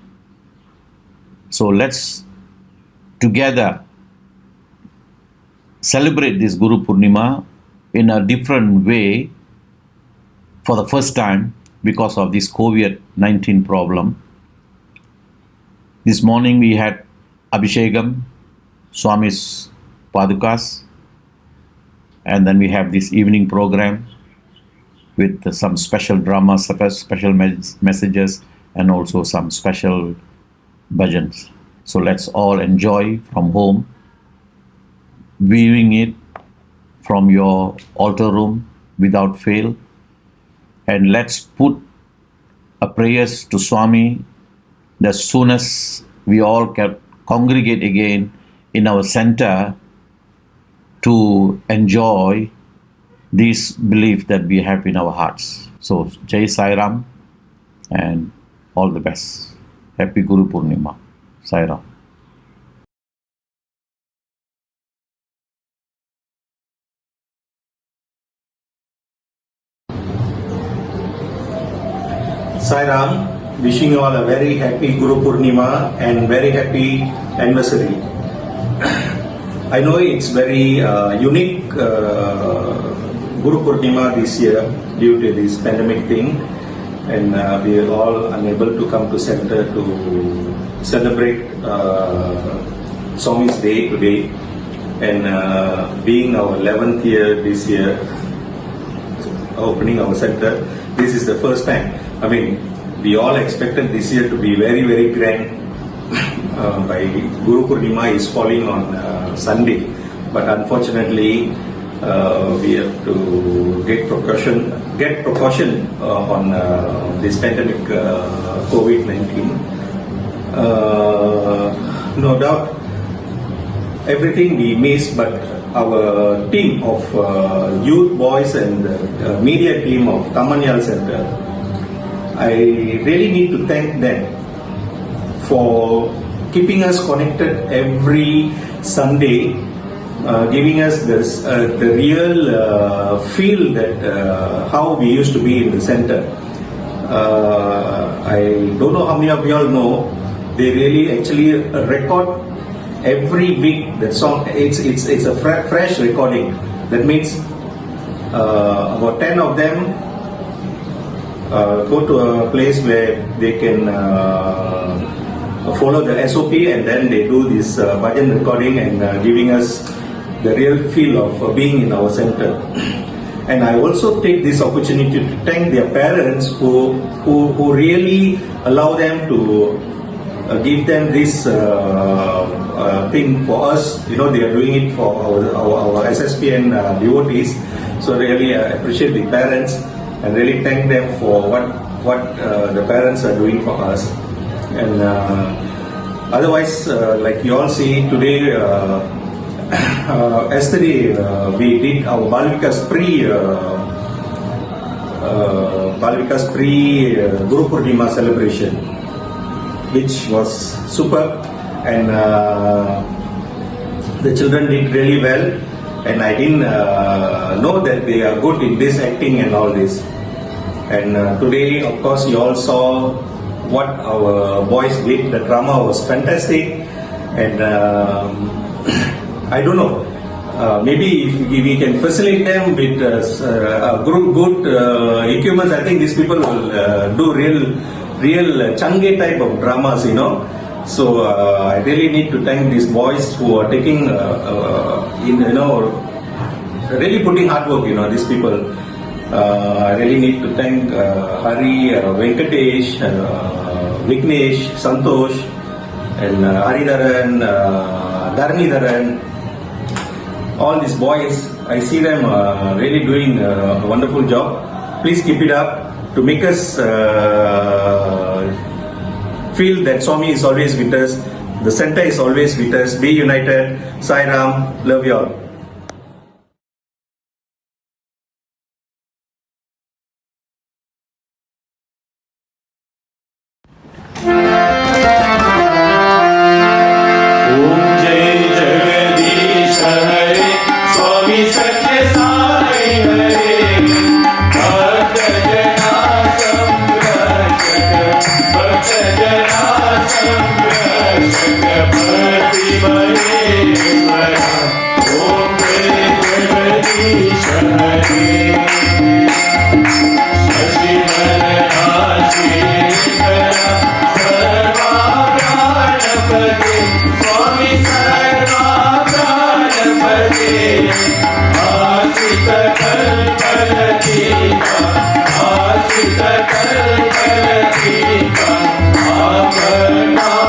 So let's together celebrate this Guru Purnima in a different way for the first time because of this COVID-19 problem. This morning we had Abhishekam, Swami's Padukas, and then we have this evening program with some special drama, special messages, and also some special bhajans. So let's all enjoy from home, viewing it from your altar room without fail, and let's put a prayers to Swami that soon as we all can congregate again in our center to enjoy this belief that we have in our hearts. So Jai Sai Ram and all the best. Happy Guru Purnima. Sai Ram. Sai Ram, wishing you all a very happy Guru Purnima and very happy anniversary. I know it's very unique Guru Purnima this year due to this pandemic thing, and we are all unable to come to center to celebrate Swami's Day today. And being our 11th year this year, opening our center, this is the first time. I mean, we all expected this year to be very, very grand. By Guru Purnima is falling on Sunday, but unfortunately, we have to get precaution on this pandemic COVID-19. No doubt, everything we miss, but our team of youth boys and media team of Kamanyal Center, I really need to thank them for keeping us connected every Sunday, giving us this the real feel that how we used to be in the center. I don't know how many of you all know, they really actually record every week that song. It's a fresh recording. That means about 10 of them go to a place where they can follow the SOP, and then they do this bhajan recording and giving us the real feel of being in our center. And I also take this opportunity to thank their parents who really allow them to give them this thing for us. You know, they are doing it for our SSPN devotees. So really appreciate the parents and really thank them for what the parents are doing for us. And otherwise, like you all see today, yesterday we did our Balvikas pre Guru Purnima celebration, which was super, and the children did really well, and I didn't know that they are good in this acting and all this. And today, of course, you all saw what our boys did. The drama was fantastic, and I don't know, maybe if we can facilitate them with good equipment, I think these people will do real Change type of dramas, you know. So I really need to thank these boys who are taking, really putting hard work, you know, these people. I really need to thank Hari, Venkatesh, Vignesh, Santosh, and Haridharan, Dharanidharan. All these boys, I see them really doing a wonderful job. Please keep it up to make us feel that Swami is always with us, the center is always with us. Be united. Sai Ram, love you all. ओम जय जगदीश हरे स्वामी सत्य साई हरे भक्त जना संरक्षक भक्त जना संरक्षक भक्ति महेश्वरा ओम जय जगदीश हरे शशिधर नाशी करा सर्वा प्राणपते स्वामी सर्वा प्राणपते आश्रित कल्पलतीका आश्रित कल्पलतीका आपनानवा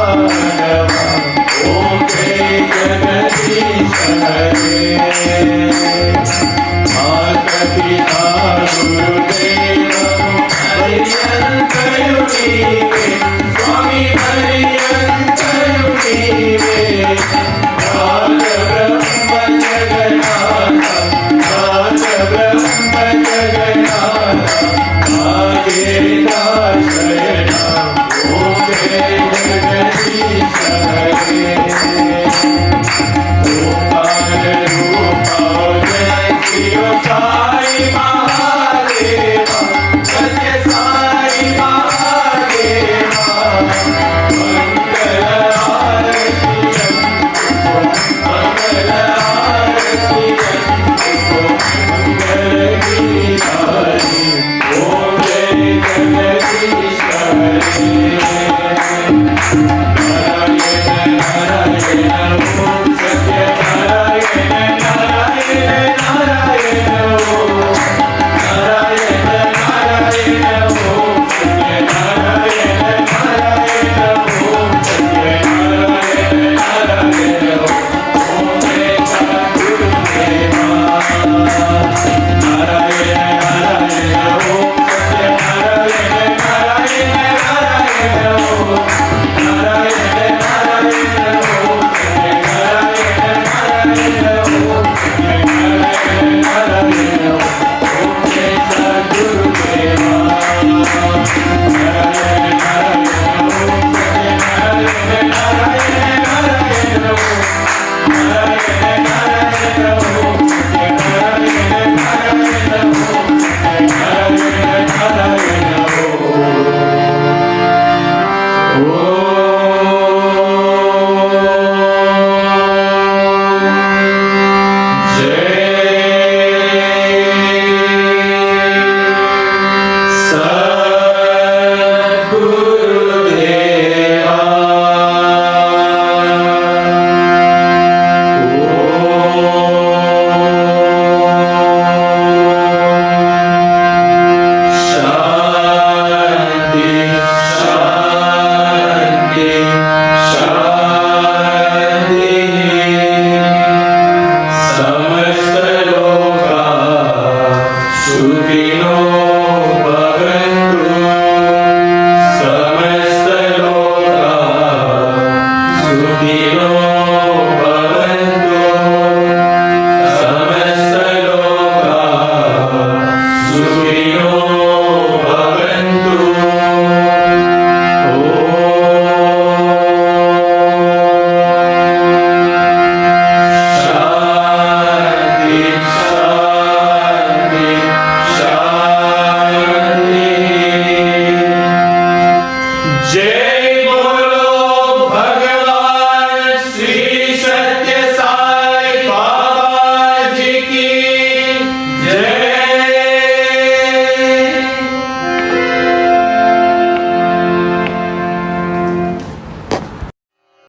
ओम जय जगदीश हरे माता पिता गुरुदेव पर्यंत युनीवे स्वामी पर्यंत युनीवे नाथ ब्रह्म जगन्नाथ नाथ ब्रह्म जगन्नाथ आगे दाशयना ओम जय जगदीश हरे गोपाल रूपाल जय शिव साई महादेवा सत्य साई महादेवा जय